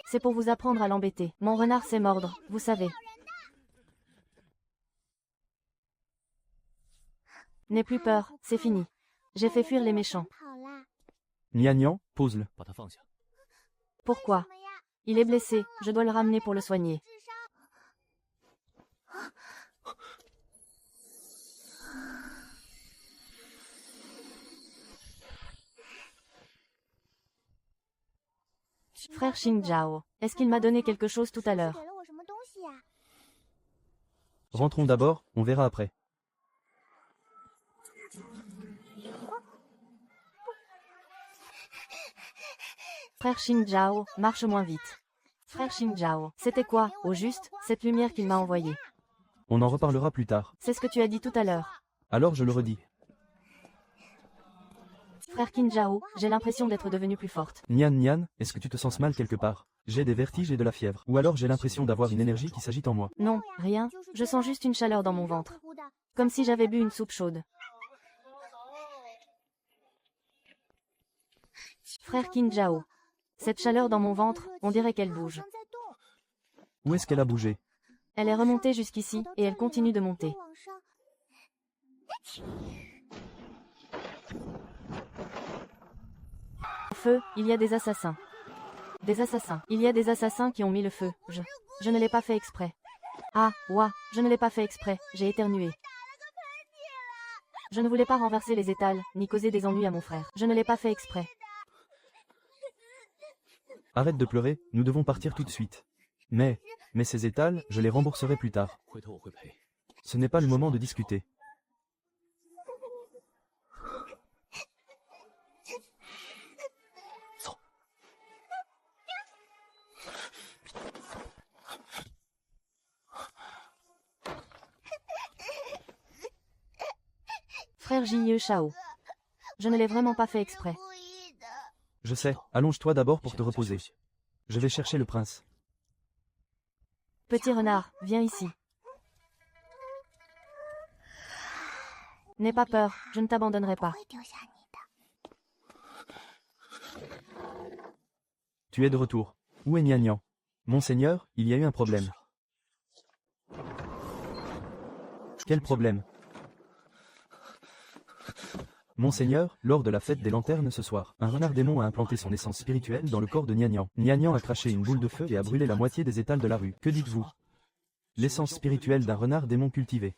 C'est pour vous apprendre à l'embêter. Mon renard sait mordre, vous savez. N'aie plus peur, c'est fini. J'ai fait fuir les méchants. Nianian, pose-le. Pourquoi? Il est blessé, je dois le ramener pour le soigner. Frère Qin Zhao, est-ce qu'il m'a donné quelque chose tout à l'heure? Rentrons d'abord, on verra après. Frère Qin Zhao, marche moins vite. Frère Qin Zhao, c'était quoi, au juste, cette lumière qu'il m'a envoyée? On en reparlera plus tard. C'est ce que tu as dit tout à l'heure. Alors je le redis. Frère Qin Zhao, j'ai l'impression d'être devenue plus forte. Nian, est-ce que tu te sens mal quelque part? J'ai des vertiges et de la fièvre. Ou alors j'ai l'impression d'avoir une énergie qui s'agite en moi. Non, rien, je sens juste une chaleur dans mon ventre. Comme si j'avais bu une soupe chaude. Frère Qin Zhao, cette chaleur dans mon ventre, on dirait qu'elle bouge. Où est-ce qu'elle a bougé? Elle est remontée jusqu'ici, et elle continue de monter. Au feu, il y a des assassins. Des assassins. Il y a des assassins qui ont mis le feu. Je ne l'ai pas fait exprès. Ah, ouah, je ne l'ai pas fait exprès, j'ai éternué. Je ne voulais pas renverser les étals, ni causer des ennuis à mon frère. Je ne l'ai pas fait exprès. Arrête de pleurer, nous devons partir tout de suite. Mais ces étals, je les rembourserai plus tard. Ce n'est pas le moment de discuter. Frère Jie Shao. Je ne l'ai vraiment pas fait exprès. Je sais, allonge-toi d'abord pour te reposer. Je vais chercher le prince. Petit renard, viens ici. N'aie pas peur, je ne t'abandonnerai pas. Tu es de retour. Où est Nian? Monseigneur, il y a eu un problème. Quel problème? Monseigneur, lors de la fête des lanternes ce soir, un renard démon a implanté son essence spirituelle dans le corps de Nian. Nian a craché une boule de feu et a brûlé la moitié des étals de la rue. Que dites-vous? L'essence spirituelle d'un renard démon cultivé.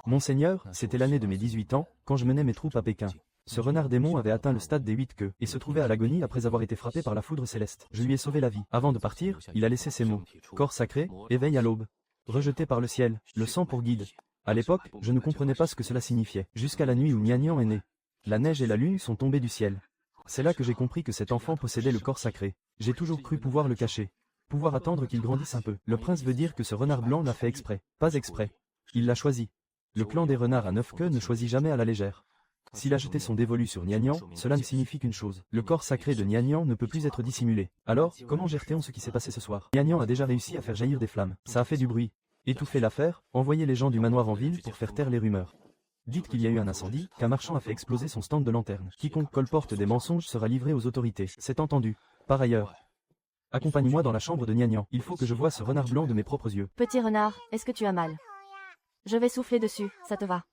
Monseigneur, c'était l'année de mes 18 ans, quand je menais mes troupes à Pékin. Ce renard démon avait atteint le stade des 8 queues, et se trouvait à l'agonie après avoir été frappé par la foudre céleste. Je lui ai sauvé la vie. Avant de partir, il a laissé ces mots. Corps sacré, éveil à l'aube. Rejeté par le ciel, le sang pour guide. À l'époque, je ne comprenais pas ce que cela signifiait, jusqu'à la nuit où Nian est né. La neige et la lune sont tombées du ciel. C'est là que j'ai compris que cet enfant possédait le corps sacré. J'ai toujours cru pouvoir le cacher. Pouvoir attendre qu'il grandisse un peu. Le prince veut dire que ce renard blanc l'a fait exprès. Pas exprès. Il l'a choisi. Le clan des renards à 9 queues ne choisit jamais à la légère. S'il a jeté son dévolu sur Nian, cela ne signifie qu'une chose. Le corps sacré de Nian ne peut plus être dissimulé. Alors, comment gère-t-on ce qui s'est passé ce soir? Nian a déjà réussi à faire jaillir des flammes. Ça a fait du bruit. Étouffer l'affaire, envoyer les gens du manoir en ville pour faire taire les rumeurs. Dites qu'il y a eu un incendie, qu'un marchand a fait exploser son stand de lanterne. Quiconque colporte des mensonges sera livré aux autorités. C'est entendu. Par ailleurs, accompagne-moi dans la chambre de Nian. Il faut que je voie ce renard blanc de mes propres yeux. Petit renard, est-ce que tu as mal? Je vais souffler dessus, ça te va?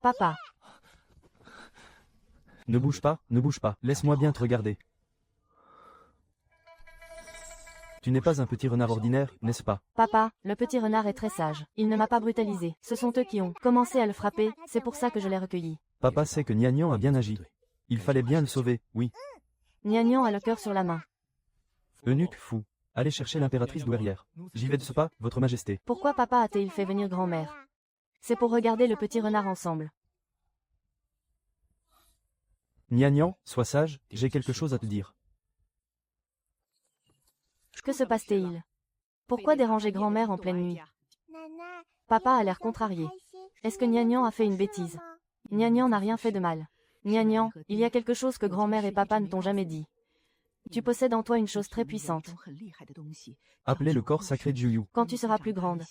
Papa. Ne bouge pas, laisse-moi bien te regarder. Tu n'es pas un petit renard ordinaire, n'est-ce pas? Papa, le petit renard est très sage. Il ne m'a pas brutalisé. Ce sont eux qui ont commencé à le frapper, c'est pour ça que je l'ai recueilli. Papa sait que Nian a bien agi. Il fallait bien le sauver, oui. Nian a le cœur sur la main. Eunuque fou. Allez chercher l'impératrice douairière. J'y vais de ce pas, votre majesté. Pourquoi papa a-t-il fait venir grand-mère? C'est pour regarder le petit renard ensemble. Nian, sois sage, j'ai quelque chose à te dire. Que se passe-t-il? Pourquoi déranger grand-mère en pleine nuit? Papa a l'air contrarié. Est-ce que Nian a fait une bêtise? Nian n'a rien fait de mal. Nian, il y a quelque chose que grand-mère et papa ne t'ont jamais dit. Tu possèdes en toi une chose très puissante. Appelez le corps sacré Juyu. Quand tu seras plus grande.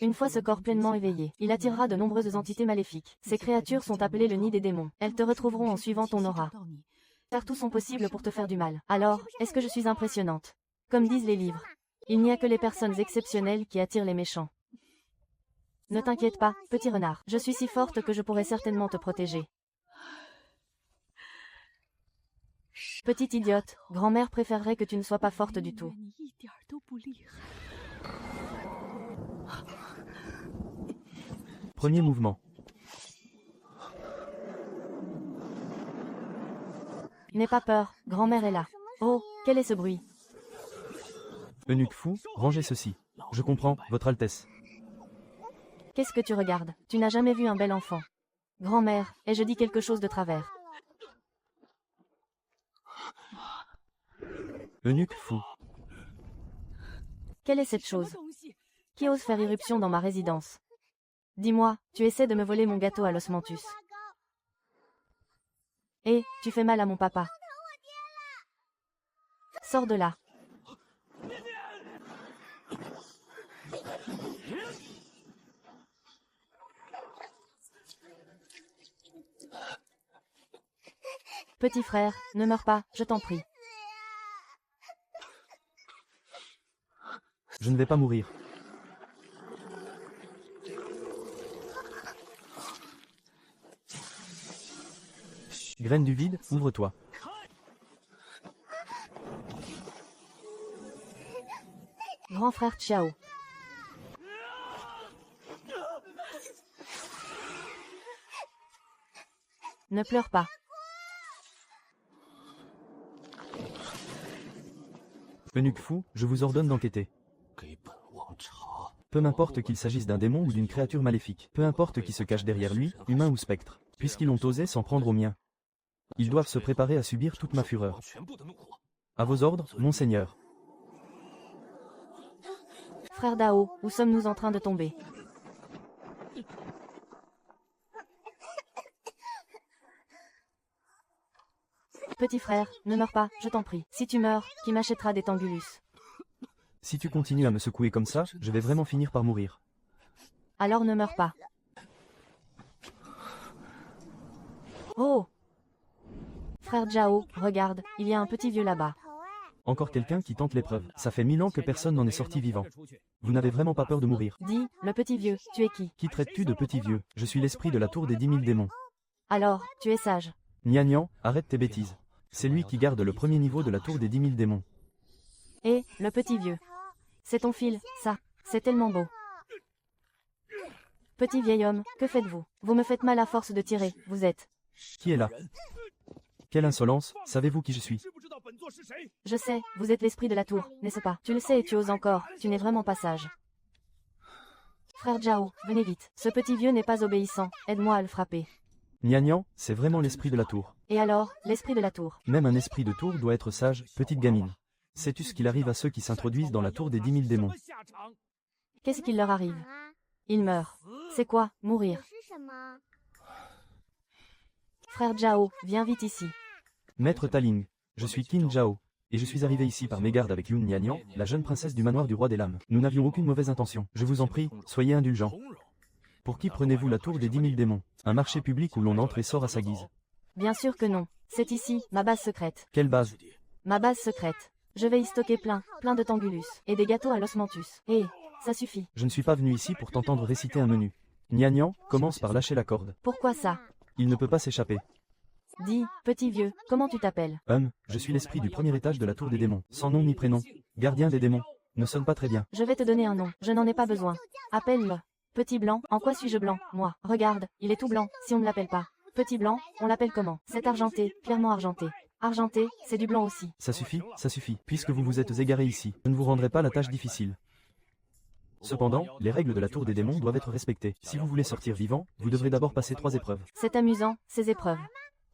Une fois ce corps pleinement éveillé, il attirera de nombreuses entités maléfiques. Ces créatures sont appelées le nid des démons. Elles te retrouveront en suivant ton aura. Faire tout son possible pour te faire du mal. Alors, est-ce que je suis impressionnante? Comme disent les livres, il n'y a que les personnes exceptionnelles qui attirent les méchants. Ne t'inquiète pas, petit renard. Je suis si forte que je pourrai certainement te protéger. Petite idiote, grand-mère préférerait que tu ne sois pas forte du tout. Premier mouvement. N'aie pas peur, grand-mère est là. Oh, quel est ce bruit? Eunuque fou, rangez ceci. Je comprends, votre Altesse. Qu'est-ce que tu regardes? Tu n'as jamais vu un bel enfant. Grand-mère, ai-je dit quelque chose de travers? Eunuque fou. Quelle est cette chose? Qui ose faire irruption dans ma résidence? Dis-moi, tu essaies de me voler mon gâteau à l'osmanthus. Et, tu fais mal à mon papa. Sors de là. Petit frère, ne meurs pas, je t'en prie. Je ne vais pas mourir. Graine du vide, ouvre-toi. Grand frère Xiao. Ne pleure pas. Eunuque fou, je vous ordonne d'enquêter. Peu m'importe qu'il s'agisse d'un démon ou d'une créature maléfique. Peu importe qui se cache derrière lui, humain ou spectre. Puisqu'ils ont osé s'en prendre aux miens. Ils doivent se préparer à subir toute ma fureur. À vos ordres, monseigneur. Frère Dao, où sommes-nous en train de tomber? Petit frère, ne meurs pas, je t'en prie. Si tu meurs, qui m'achètera des Tangulus? Si tu continues à me secouer comme ça, je vais vraiment finir par mourir. Alors ne meurs pas. Oh! Frère Zhao, regarde, il y a un petit vieux là-bas. Encore quelqu'un qui tente l'épreuve. Ça fait 1000 ans que personne n'en est sorti vivant. Vous n'avez vraiment pas peur de mourir. Dis, le petit vieux, tu es qui? Qui traites-tu de petit vieux? Je suis l'esprit de la tour des 10 000 démons. Alors, tu es sage. Nian, arrête tes bêtises. C'est lui qui garde le premier niveau de la tour des 10 000 démons. Et, le petit vieux. C'est ton fil, ça. C'est tellement beau. Petit vieil homme, que faites-vous? Vous me faites mal à force de tirer, vous êtes. Qui est là? Quelle insolence, savez-vous qui je suis? Je sais, vous êtes l'esprit de la tour, n'est-ce pas? Tu le sais et tu oses encore, tu n'es vraiment pas sage. Frère Zhao, venez vite. Ce petit vieux n'est pas obéissant, aide-moi à le frapper. Nian, c'est vraiment l'esprit de la tour. Et alors, l'esprit de la tour? Même un esprit de tour doit être sage, petite gamine. Sais-tu ce qu'il arrive à ceux qui s'introduisent dans la tour des 10 000 démons? Qu'est-ce qu'il leur arrive? Ils meurent. C'est quoi, mourir? Frère Zhao, viens vite ici. Maître Taling, je suis Qin Zhao, et je suis arrivé ici par mégarde avec Yun Nian, la jeune princesse du manoir du roi des lames. Nous n'avions aucune mauvaise intention. Je vous en prie, soyez indulgents. Pour qui prenez-vous la tour des 10 000 démons? Un marché public où l'on entre et sort à sa guise. Bien sûr que non. C'est ici, ma base secrète. Quelle base? Ma base secrète. Je vais y stocker plein de Tangulus, et des gâteaux à l'osmanthus. Et, ça suffit. Je ne suis pas venu ici pour t'entendre réciter un menu. Nian, commence par lâcher la corde. Pourquoi ça? Il ne peut pas s'échapper. Dis, petit vieux, comment tu t'appelles? Je suis l'esprit du premier étage de la tour des démons. Sans nom ni prénom. Gardien des démons. Ne sonne pas très bien. Je vais te donner un nom, je n'en ai pas besoin. Appelle-le. Petit blanc, en quoi suis-je blanc? Moi, regarde, il est tout blanc, si on ne l'appelle pas. Petit blanc, on l'appelle comment? C'est argenté, clairement argenté. Argenté, c'est du blanc aussi. Ça suffit, puisque vous vous êtes égaré ici. Je ne vous rendrai pas la tâche difficile. Cependant, les règles de la tour des démons doivent être respectées. Si vous voulez sortir vivant, vous devrez d'abord passer 3 épreuves. C'est amusant, ces épreuves.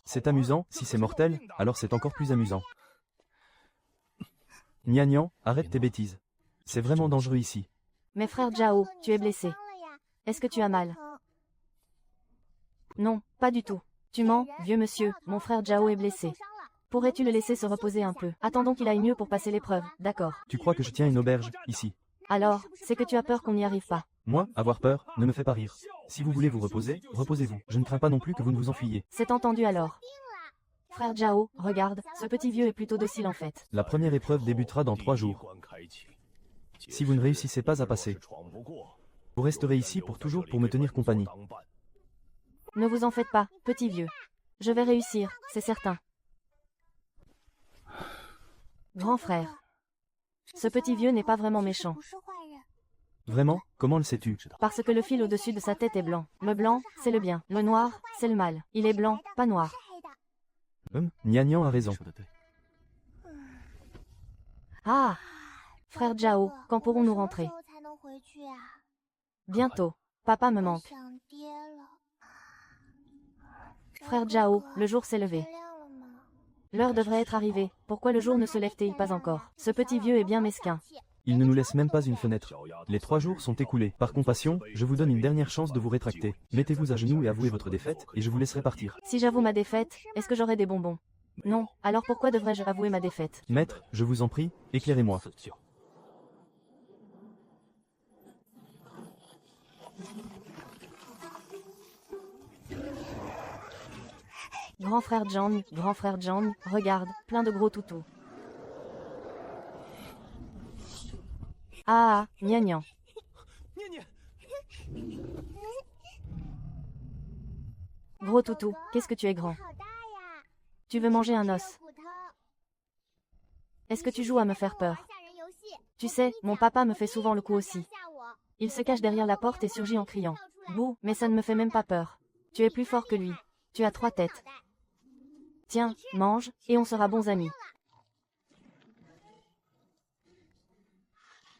C'est amusant, si c'est mortel, alors c'est encore plus amusant. Nian, arrête tes bêtises. C'est vraiment dangereux ici. Mais frère Zhao, tu es blessé. Est-ce que tu as mal? Non, pas du tout. Tu mens, vieux monsieur, mon frère Zhao est blessé. Pourrais-tu le laisser se reposer un peu? Attendons qu'il aille mieux pour passer l'épreuve, d'accord. Tu crois que je tiens une auberge, ici? Alors, c'est que tu as peur qu'on n'y arrive pas. Moi, avoir peur, ne me fait pas rire. Si vous voulez vous reposer, reposez-vous. Je ne crains pas non plus que vous ne vous enfuyiez. C'est entendu alors. Frère Zhao, regarde, ce petit vieux est plutôt docile en fait. La première épreuve débutera dans 3 jours. Si vous ne réussissez pas à passer, vous resterez ici pour toujours pour me tenir compagnie. Ne vous en faites pas, petit vieux. Je vais réussir, c'est certain. Grand frère. Ce petit vieux n'est pas vraiment méchant. Vraiment? Comment le sais-tu? Parce que le fil au-dessus de sa tête est blanc. Le blanc, c'est le bien. Le noir, c'est le mal. Il est blanc, pas noir. Nian a raison. Ah! Frère Zhao, quand pourrons-nous rentrer? Bientôt. Papa me manque. Frère Zhao, le jour s'est levé. L'heure devrait être arrivée. Pourquoi le jour ne se lève-t-il pas encore? Ce petit vieux est bien mesquin. Il ne nous laisse même pas une fenêtre. Les 3 jours sont écoulés. Par compassion, je vous donne une dernière chance de vous rétracter. Mettez-vous à genoux et avouez votre défaite, et je vous laisserai partir. Si j'avoue ma défaite, est-ce que j'aurai des bonbons? Non, alors pourquoi devrais-je avouer ma défaite? Maître, je vous en prie, éclairez-moi. Grand frère Zhang, regarde, plein de gros toutous. Ah, Nian. Gros toutou, qu'est-ce que tu es grand? Tu veux manger un os? Est-ce que tu joues à me faire peur? Tu sais, mon papa me fait souvent le coup aussi. Il se cache derrière la porte et surgit en criant. Bouh, mais ça ne me fait même pas peur. Tu es plus fort que lui. Tu as 3 têtes. Tiens, mange, et on sera bons amis.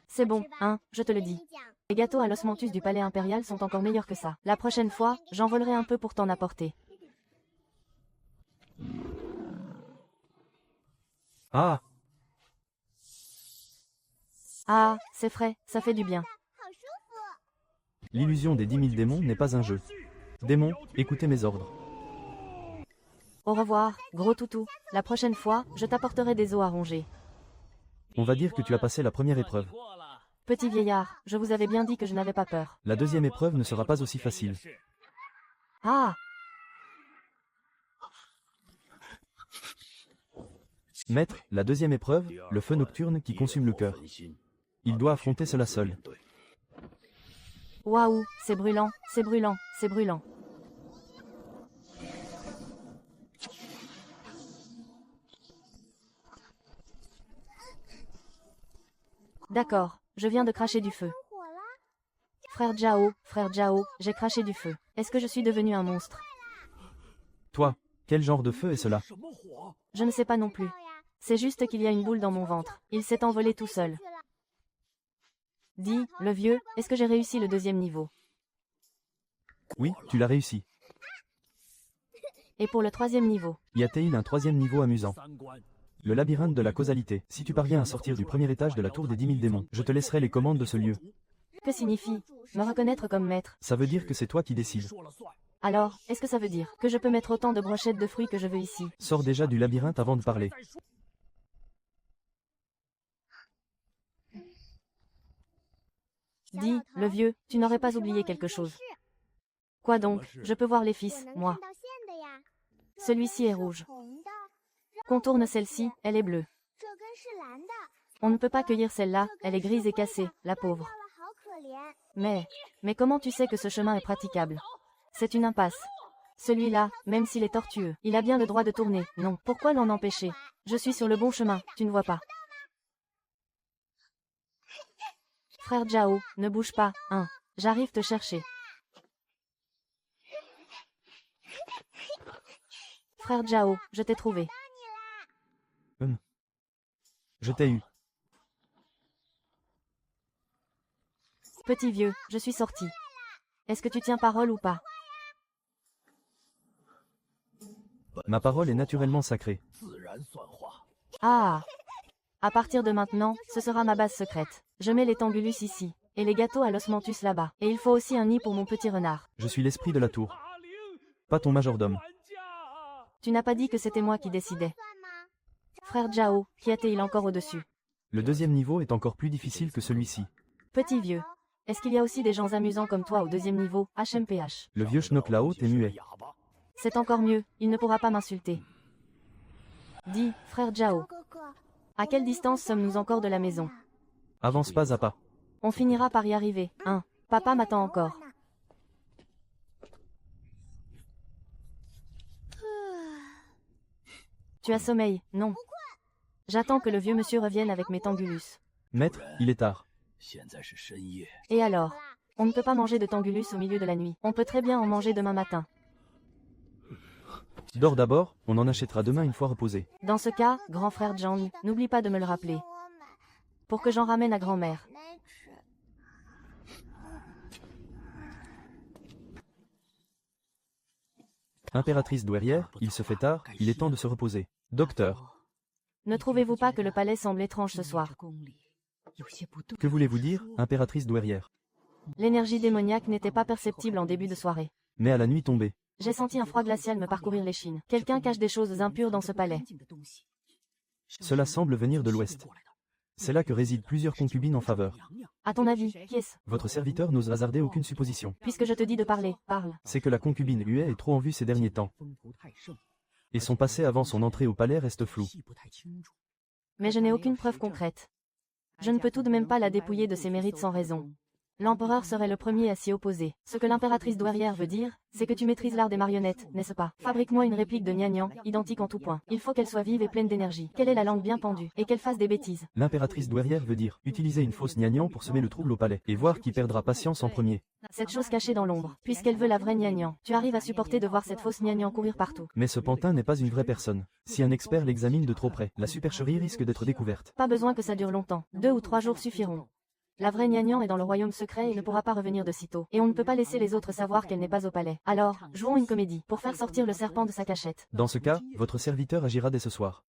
C'est bon, hein, je te le dis. Les gâteaux à l'osmanthus du palais impérial sont encore meilleurs que ça. La prochaine fois, j'en volerai un peu pour t'en apporter. Ah! Ah, c'est frais, ça fait du bien. L'illusion des 10 000 démons n'est pas un jeu. Démons, écoutez mes ordres. Au revoir, gros toutou. La prochaine fois, je t'apporterai des os à ronger. On va dire que tu as passé la première épreuve. Petit vieillard, je vous avais bien dit que je n'avais pas peur. La deuxième épreuve ne sera pas aussi facile. Ah! Maître, la deuxième épreuve, le feu nocturne qui consume le cœur. Il doit affronter cela seul. Waouh, c'est brûlant, c'est brûlant, c'est brûlant. D'accord, je viens de cracher du feu. Frère Jao, j'ai craché du feu. Est-ce que je suis devenu un monstre? Toi, quel genre de feu est cela? Je ne sais pas non plus. C'est juste qu'il y a une boule dans mon ventre. Il s'est envolé tout seul. Dis, le vieux, est-ce que j'ai réussi le deuxième niveau? Oui, tu l'as réussi. Et pour le troisième niveau? Y a-t-il un troisième niveau amusant? Le labyrinthe de la causalité. Si tu parviens à sortir du premier étage de la tour des 10 000 démons, je te laisserai les commandes de ce lieu. Que signifie me reconnaître comme maître? Ça veut dire que c'est toi qui décides. Alors, est-ce que ça veut dire que je peux mettre autant de brochettes de fruits que je veux ici? Sors déjà du labyrinthe avant de parler. Dis, le vieux, tu n'aurais pas oublié quelque chose. Quoi donc? Je peux voir les fils, moi. Celui-ci est rouge. Contourne celle-ci, elle est bleue. On ne peut pas cueillir celle-là, elle est grise et cassée, la pauvre. Mais comment tu sais que ce chemin est praticable? C'est une impasse. Celui-là, même s'il est tortueux, il a bien le droit de tourner, non? Pourquoi l'en empêcher? Je suis sur le bon chemin, tu ne vois pas? Frère Jao, ne bouge pas, hein. J'arrive te chercher. Frère Jao, je t'ai trouvé. Je t'ai eu. Petit vieux, je suis sorti. Est-ce que tu tiens parole ou pas? Ma parole est naturellement sacrée. Ah! À partir de maintenant, ce sera ma base secrète. Je mets les tangulus ici, et les gâteaux à l'osmanthus là-bas. Et il faut aussi un nid pour mon petit renard. Je suis l'esprit de la tour. Pas ton majordome. Tu n'as pas dit que c'était moi qui décidais. Frère Jao, qui a-t-il encore au-dessus? Le deuxième niveau est encore plus difficile que celui-ci. Petit vieux. Est-ce qu'il y a aussi des gens amusants comme toi au deuxième niveau, HMPH? Le vieux schnock là-haut est muet. C'est encore mieux, il ne pourra pas m'insulter. Dis, frère Jao. À quelle distance sommes-nous encore de la maison? Avance pas à pas. On finira par y arriver, hein. Papa m'attend encore. Tu as sommeil, non? J'attends que le vieux monsieur revienne avec mes tangulus. Maître, il est tard. Et alors? On ne peut pas manger de tangulus au milieu de la nuit. On peut très bien en manger demain matin. Dors d'abord, on en achètera demain une fois reposé. Dans ce cas, grand frère Jang, n'oublie pas de me le rappeler. Pour que j'en ramène à grand-mère. Impératrice douairière, il se fait tard, il est temps de se reposer. Docteur. Ne trouvez-vous pas que le palais semble étrange ce soir? Que voulez-vous dire, impératrice douairière? L'énergie démoniaque n'était pas perceptible en début de soirée. Mais à la nuit tombée. J'ai senti un froid glacial me parcourir l'échine. Quelqu'un cache des choses impures dans ce palais. Cela semble venir de l'ouest. C'est là que résident plusieurs concubines en faveur. À ton avis, qui est-ce? Votre serviteur n'ose hasarder aucune supposition. Puisque je te dis de parler, parle. C'est que la concubine Huet est trop en vue ces derniers temps. Et son passé avant son entrée au palais reste flou. Mais je n'ai aucune preuve concrète. Je ne peux tout de même pas la dépouiller de ses mérites sans raison. L'empereur serait le premier à s'y opposer. Ce que l'impératrice douairière veut dire, c'est que tu maîtrises l'art des marionnettes, n'est-ce pas? Fabrique-moi une réplique de Nian, identique en tout point. Il faut qu'elle soit vive et pleine d'énergie, qu'elle ait la langue bien pendue, et qu'elle fasse des bêtises. L'impératrice douairière veut dire utiliser une fausse Nian pour semer le trouble au palais, et voir qui perdra patience en premier. Cette chose cachée dans l'ombre, puisqu'elle veut la vraie Nian. Tu arrives à supporter de voir cette fausse Nian courir partout. Mais ce pantin n'est pas une vraie personne. Si un expert l'examine de trop près, la supercherie risque d'être découverte. Pas besoin que ça dure longtemps. 2 ou 3 jours suffiront. La vraie Nian est dans le royaume secret et ne pourra pas revenir de sitôt. Et on ne peut pas laisser les autres savoir qu'elle n'est pas au palais. Alors, jouons une comédie, pour faire sortir le serpent de sa cachette. Dans ce cas, votre serviteur agira dès ce soir.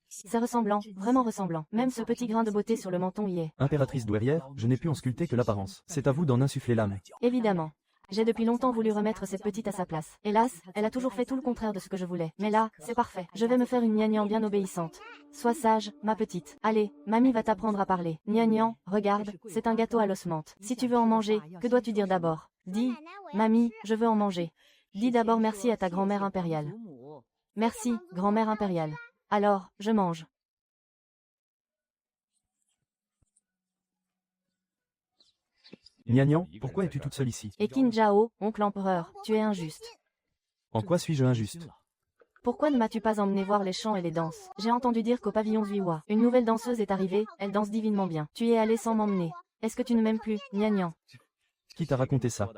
C'est ressemblant, vraiment ressemblant. Même ce petit grain de beauté sur le menton y est. Impératrice douairière, je n'ai pu en sculpter que l'apparence. C'est à vous d'en insuffler l'âme. Évidemment. J'ai depuis longtemps voulu remettre cette petite à sa place. Hélas, elle a toujours fait tout le contraire de ce que je voulais. Mais là, c'est parfait. Je vais me faire une Nian bien obéissante. Sois sage, ma petite. Allez, mamie va t'apprendre à parler. Nian, regarde, c'est un gâteau à l'os menthe. Si tu veux en manger, que dois-tu dire d'abord? Dis, mamie, je veux en manger. Dis d'abord merci à ta grand-mère impériale. Merci, grand-mère impériale. Alors, je mange. Nian, pourquoi es-tu toute seule ici? Et Qin Zhao, oncle empereur, tu es injuste. En quoi suis-je injuste? Pourquoi ne m'as-tu pas emmené voir les chants et les danses? J'ai entendu dire qu'au pavillon Zuiwa, une nouvelle danseuse est arrivée, elle danse divinement bien. Tu y es allé sans m'emmener. Est-ce que tu ne m'aimes plus, Nian? Qui t'a raconté ça?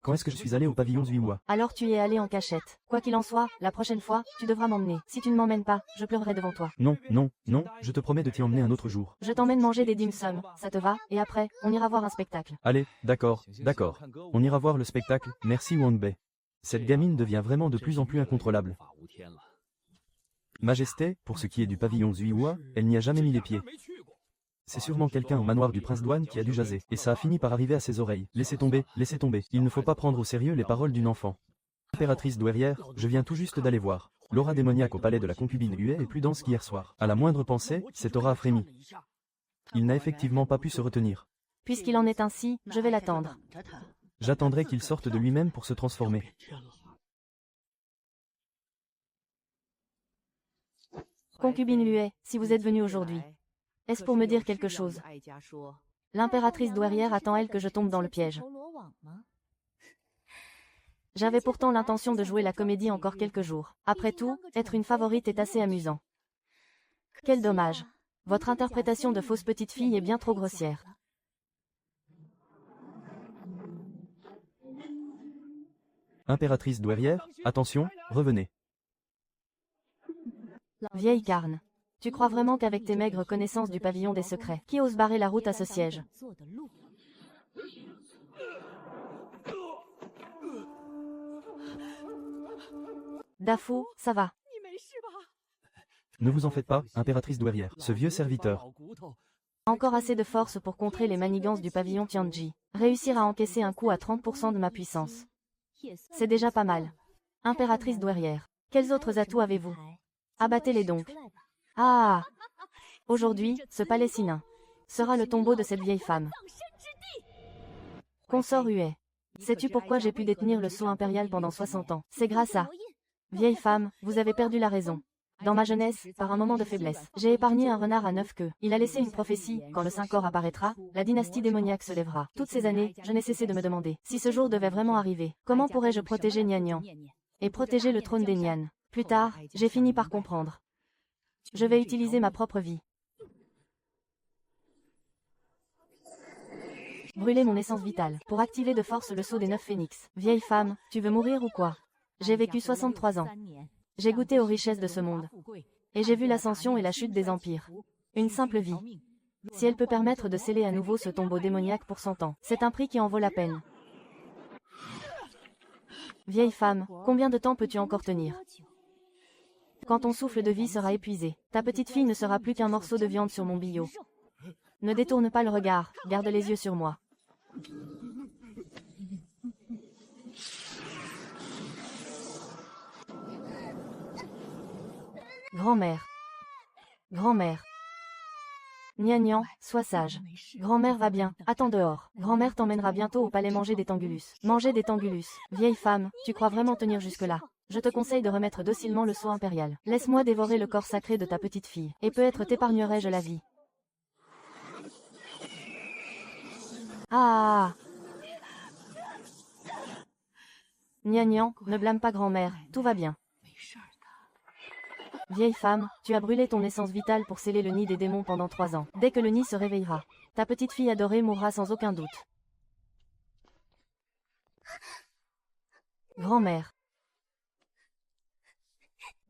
Quand est-ce que je suis allé au pavillon Zuiwa? Alors tu y es allé en cachette. Quoi qu'il en soit, la prochaine fois, tu devras m'emmener. Si tu ne m'emmènes pas, je pleurerai devant toi. Non, non, non, je te promets de t'y emmener un autre jour. Je t'emmène manger des dim sum, ça te va? Et après, on ira voir un spectacle. Allez, d'accord, d'accord. On ira voir le spectacle, merci Wang Bei. Cette gamine devient vraiment de plus en plus incontrôlable. Majesté, pour ce qui est du pavillon Zuiwa, elle n'y a jamais mis les pieds. C'est sûrement quelqu'un au manoir du prince Douane qui a dû jaser, et ça a fini par arriver à ses oreilles. Laissez tomber, laissez tomber. Il ne faut pas prendre au sérieux les paroles d'une enfant. Impératrice douairière, je viens tout juste d'aller voir. L'aura démoniaque au palais de la concubine Huet est plus dense qu'hier soir. À la moindre pensée, cette aura a frémi. Il n'a effectivement pas pu se retenir. Puisqu'il en est ainsi, je vais l'attendre. J'attendrai qu'il sorte de lui-même pour se transformer. Concubine Huet, si vous êtes venu aujourd'hui, est-ce pour me dire quelque chose? L'impératrice douairière attend elle que je tombe dans le piège. J'avais pourtant l'intention de jouer la comédie encore quelques jours. Après tout, être une favorite est assez amusant. Quel dommage. Votre interprétation de fausse petite fille est bien trop grossière. Impératrice douairière, attention, revenez. Vieille carne. Tu crois vraiment qu'avec tes maigres connaissances du pavillon des secrets, qui ose barrer la route à ce siège? Dafou, ça va. Ne vous en faites pas, impératrice douairière. Ce vieux serviteur. Encore assez de force pour contrer les manigances du pavillon Tianji. Réussir à encaisser un coup à 30% de ma puissance. C'est déjà pas mal. Impératrice douairière. Quels autres atouts avez-vous? Abattez-les donc. Ah! Aujourd'hui, ce palais sinain sera le tombeau de cette vieille femme. Consort Huet. Sais-tu pourquoi j'ai pu détenir le sceau impérial pendant 60 ans? C'est grâce à... Vieille femme, vous avez perdu la raison. Dans ma jeunesse, par un moment de faiblesse, j'ai épargné un renard à 9 queues. Il a laissé une prophétie, quand le Saint-Corps apparaîtra, la dynastie démoniaque se lèvera. Toutes ces années, je n'ai cessé de me demander, si ce jour devait vraiment arriver, comment pourrais-je protéger Nian et protéger le trône des Nian? Plus tard, j'ai fini par comprendre. Je vais utiliser ma propre vie. Brûler mon essence vitale, pour activer de force le sceau des 9 phénix. Vieille femme, tu veux mourir ou quoi? J'ai vécu 63 ans. J'ai goûté aux richesses de ce monde. Et j'ai vu l'ascension et la chute des empires. Une simple vie. Si elle peut permettre de sceller à nouveau ce tombeau démoniaque pour 100 ans, c'est un prix qui en vaut la peine. Vieille femme, combien de temps peux-tu encore tenir? Quand ton souffle de vie sera épuisé, ta petite fille ne sera plus qu'un morceau de viande sur mon billot. Ne détourne pas le regard, garde les yeux sur moi. Grand-mère. Grand-mère. Nian, sois sage. Grand-mère va bien, attends dehors. Grand-mère t'emmènera bientôt au palais manger des tangulus. Manger des tangulus. Vieille femme, tu crois vraiment tenir jusque-là? Je te conseille de remettre docilement le sceau impérial. Laisse-moi dévorer le corps sacré de ta petite fille. Et peut-être t'épargnerai-je la vie. Ah! Nian, ne blâme pas grand-mère, tout va bien. Vieille femme, tu as brûlé ton essence vitale pour sceller le nid des démons pendant 3 ans. Dès que le nid se réveillera, ta petite fille adorée mourra sans aucun doute. Grand-mère.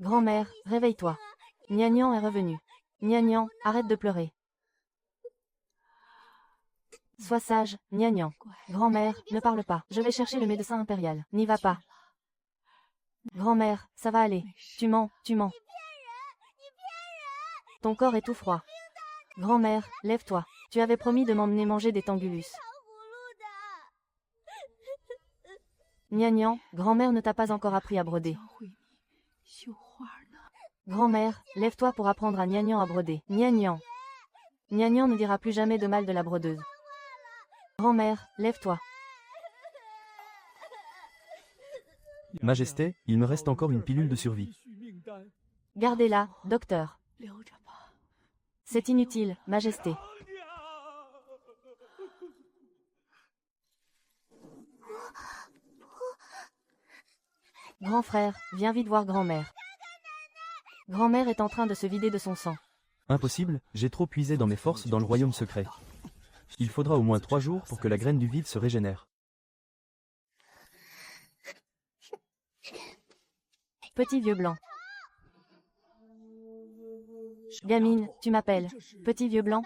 Grand-mère, réveille-toi. Nian est revenu. Nian, arrête de pleurer. Sois sage, Nian. Grand-mère, ne parle pas. Je vais chercher le médecin impérial. N'y va pas. Grand-mère, ça va aller. Tu mens, tu mens. Ton corps est tout froid. Grand-mère, lève-toi. Tu avais promis de m'emmener manger des tangulus. Nian, grand-mère ne t'a pas encore appris à broder. Grand-mère, lève-toi pour apprendre à Nian à broder. Nian ne dira plus jamais de mal de la brodeuse. Grand-mère, lève-toi. Majesté, il me reste encore une pilule de survie. Gardez-la, docteur. C'est inutile, Majesté. Grand frère, viens vite voir grand-mère. Grand-mère est en train de se vider de son sang. Impossible, j'ai trop puisé dans mes forces dans le royaume secret. Il faudra au moins 3 jours pour que la graine du vide se régénère. Petit vieux blanc. Gamine, tu m'appelles. Petit vieux blanc.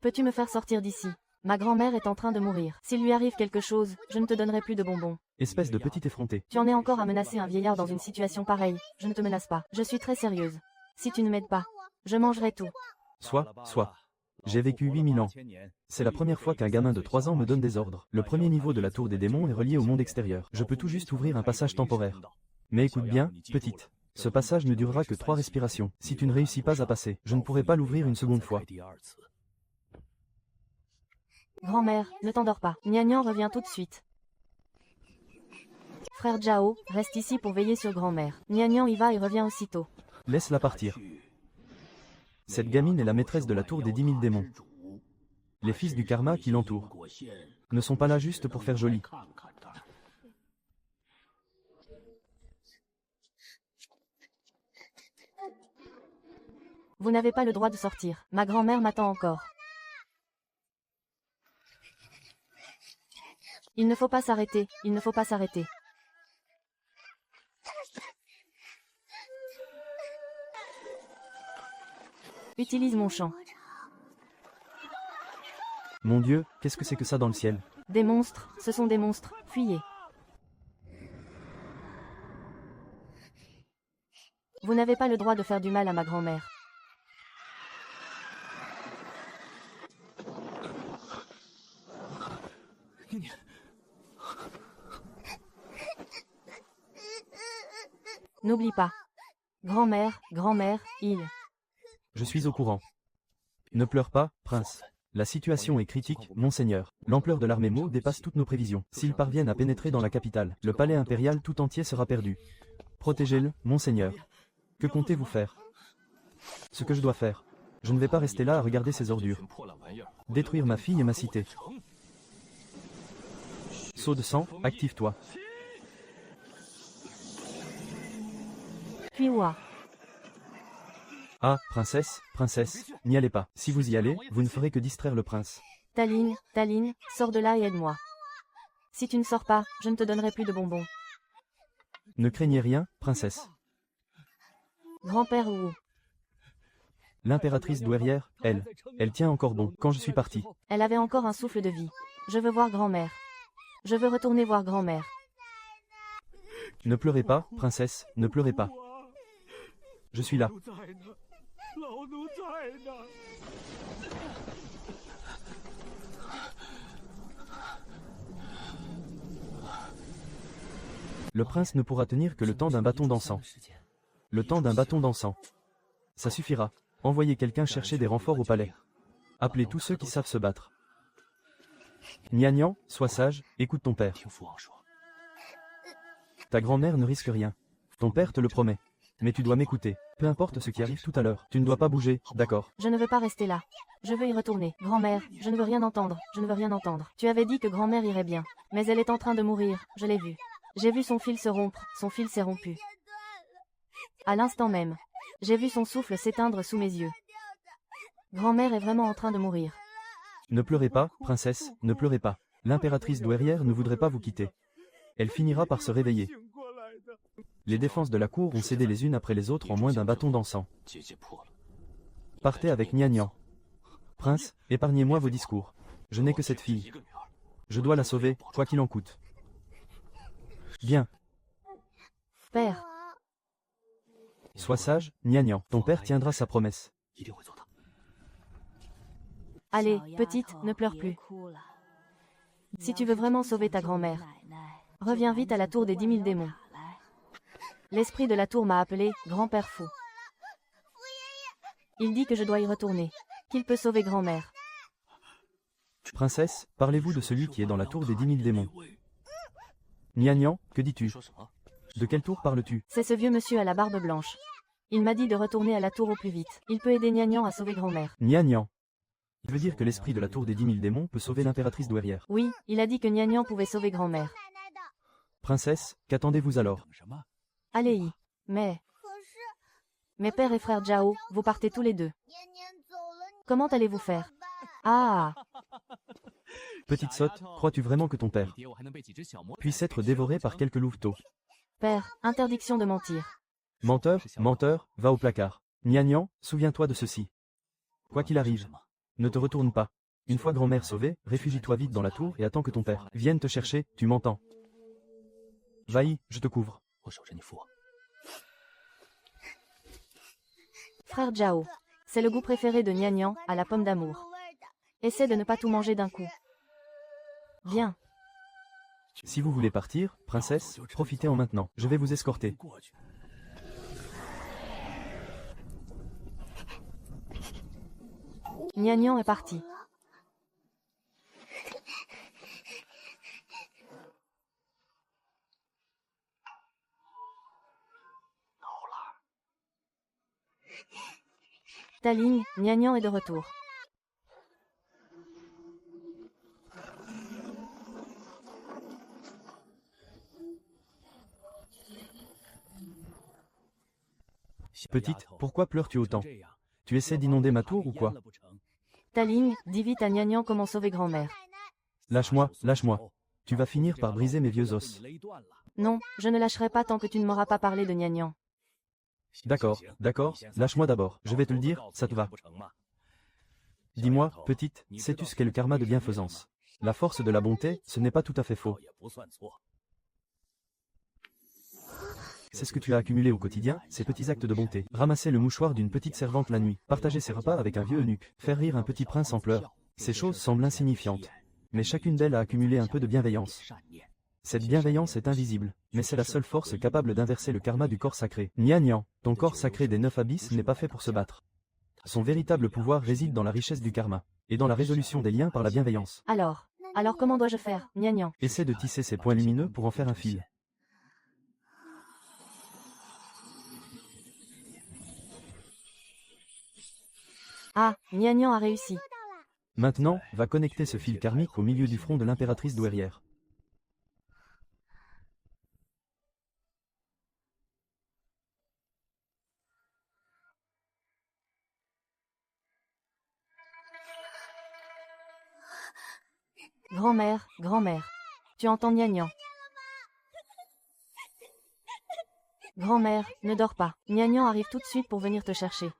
Peux-tu me faire sortir d'ici? Ma grand-mère est en train de mourir. S'il lui arrive quelque chose, je ne te donnerai plus de bonbons. Espèce de petit effronté. Tu en es encore à menacer un vieillard dans une situation pareille. Je ne te menace pas. Je suis très sérieuse. Si tu ne m'aides pas, je mangerai tout. Soit. J'ai vécu 8000 ans. C'est la première fois qu'un gamin de 3 ans me donne des ordres. Le premier niveau de la tour des démons est relié au monde extérieur. Je peux tout juste ouvrir un passage temporaire. Mais écoute bien, petite. Ce passage ne durera que 3 respirations. Si tu ne réussis pas à passer, je ne pourrai pas l'ouvrir une seconde fois. Grand-mère, ne t'endors pas. Nian revient tout de suite. Frère Zhao, reste ici pour veiller sur grand-mère. Nian y va et revient aussitôt. Laisse-la partir. Cette gamine est la maîtresse de la tour des 10 000 démons. Les fils du karma qui l'entourent ne sont pas là juste pour faire joli. Vous n'avez pas le droit de sortir. Ma grand-mère m'attend encore. Il ne faut pas s'arrêter, il ne faut pas s'arrêter. Utilise mon chant. Mon Dieu, qu'est-ce que c'est que ça dans le ciel? Des monstres, ce sont des monstres, fuyez. Vous n'avez pas le droit de faire du mal à ma grand-mère. N'oublie pas. Grand-mère, il... Je suis au courant. Ne pleure pas, prince. La situation est critique, monseigneur. L'ampleur de l'armée Mo dépasse toutes nos prévisions. S'ils parviennent à pénétrer dans la capitale, le palais impérial tout entier sera perdu. Protégez-le, monseigneur. Que comptez-vous faire? Ce que je dois faire. Je ne vais pas rester là à regarder ces ordures. Détruire ma fille et ma cité. Sceau de sang, active-toi. Puis ouah. Ah, princesse, n'y allez pas. Si vous y allez, vous ne ferez que distraire le prince. Taline, sors de là et aide-moi. Si tu ne sors pas, je ne te donnerai plus de bonbons. Ne craignez rien, princesse. Grand-père Wu. L'impératrice douairière, elle tient encore bon. Quand je suis parti, Elle avait encore un souffle de vie. Je veux voir grand-mère. Je veux retourner voir grand-mère. ne pleurez pas, princesse, ne pleurez pas. Je suis là. Le prince ne pourra tenir que le temps d'un bâton d'encens. Le temps d'un bâton d'encens. Ça suffira. Envoyez quelqu'un chercher des renforts au palais. Appelez tous ceux qui savent se battre. Nian, sois sage, écoute ton père. Ta grand-mère ne risque rien. Ton père te le promet. Mais tu dois m'écouter. Peu importe ce qui arrive tout à l'heure. Tu ne dois pas bouger, d'accord? Je ne veux pas rester là. Je veux y retourner. Grand-mère, je ne veux rien entendre. Je ne veux rien entendre. Tu avais dit que grand-mère irait bien. Mais elle est en train de mourir. Je l'ai vu. J'ai vu son fil se rompre. Son fil s'est rompu. À l'instant même. J'ai vu son souffle s'éteindre sous mes yeux. Grand-mère est vraiment en train de mourir. Ne pleurez pas, princesse, ne pleurez pas. L'impératrice douairière ne voudrait pas vous quitter. Elle finira par se réveiller. Les défenses de la cour ont cédé les unes après les autres en moins d'un bâton d'encens. Partez avec Nian. Prince, épargnez-moi vos discours. Je n'ai que cette fille. Je dois la sauver, quoi qu'il en coûte. Bien. Père, Sois sage, Nian. Ton père tiendra sa promesse. allez, petite, ne pleure plus. Si tu veux vraiment sauver ta grand-mère, reviens vite à la tour des 10 000 démons. L'esprit de la tour m'a appelé grand-père fou. Il dit que je dois y retourner, qu'il peut sauver grand-mère. Princesse, parlez-vous de celui qui est dans la tour des 10 000 démons? Nian, que dis-tu? De quelle tour parles-tu? C'est ce vieux monsieur à la barbe blanche. Il m'a dit de retourner à la tour au plus vite. Il peut aider Nian à sauver grand-mère. Nian. Il veut dire que l'esprit de la tour des 10 000 démons peut sauver l'impératrice douairière. Oui, il a dit que Nian pouvait sauver grand-mère. Princesse, qu'attendez-vous alors? Allez-y. Mais père et frère Zhao, vous partez tous les deux. Comment allez-vous faire? Ah, Petite sotte, crois-tu vraiment que ton père puisse être dévoré par quelques louveteaux? père, interdiction de mentir. Menteur, menteur, va au placard. Nian, souviens-toi de ceci. Quoi qu'il arrive, ne te retourne pas. Une fois grand-mère sauvée, réfugie-toi vite dans la tour et attends que ton père vienne te chercher, tu m'entends? Va-y, je te couvre. Frère Zhao, c'est le goût préféré de Nian à la pomme d'amour. Essaie de ne pas tout manger d'un coup. Bien. Si vous voulez partir, princesse, profitez en maintenant. Je vais vous escorter. Nian est parti. Ta ligne, Nian est de retour. Petite, pourquoi pleures-tu autant? Tu essaies d'inonder ma tour ou quoi? Ta ligne, dis vite à Nian comment sauver grand-mère. Lâche-moi, lâche-moi. Tu vas finir par briser mes vieux os. Non, je ne lâcherai pas tant que tu ne m'auras pas parlé de Nian. D'accord, d'accord, lâche-moi d'abord. Je vais te le dire, ça te va. Dis-moi, petite, sais-tu ce qu'est le karma de bienfaisance? La force de la bonté, ce n'est pas tout à fait faux. C'est ce que tu as accumulé au quotidien, ces petits actes de bonté. Ramasser le mouchoir d'une petite servante la nuit, partager ses repas avec un vieux eunuque, faire rire un petit prince en pleurs. Ces choses semblent insignifiantes. Mais chacune d'elles a accumulé un peu de bienveillance. Cette bienveillance est invisible, mais c'est la seule force capable d'inverser le karma du corps sacré. Nian, ton corps sacré des 9 abysses n'est pas fait pour se battre. Son véritable pouvoir réside dans la richesse du karma, et dans la résolution des liens par la bienveillance. Alors comment dois-je faire, Nian? Essaie de tisser ces points lumineux pour en faire un fil. Ah, Nian a réussi. Maintenant, va connecter ce fil karmique au milieu du front de l'impératrice douairière. Grand-mère, grand-mère. Tu entends Nian? Grand-mère, ne dors pas. Nian arrive tout de suite pour venir te chercher.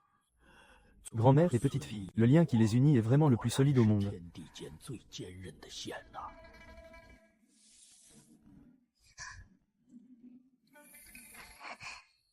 Grand-mère et petite fille, le lien qui les unit est vraiment le plus solide au monde.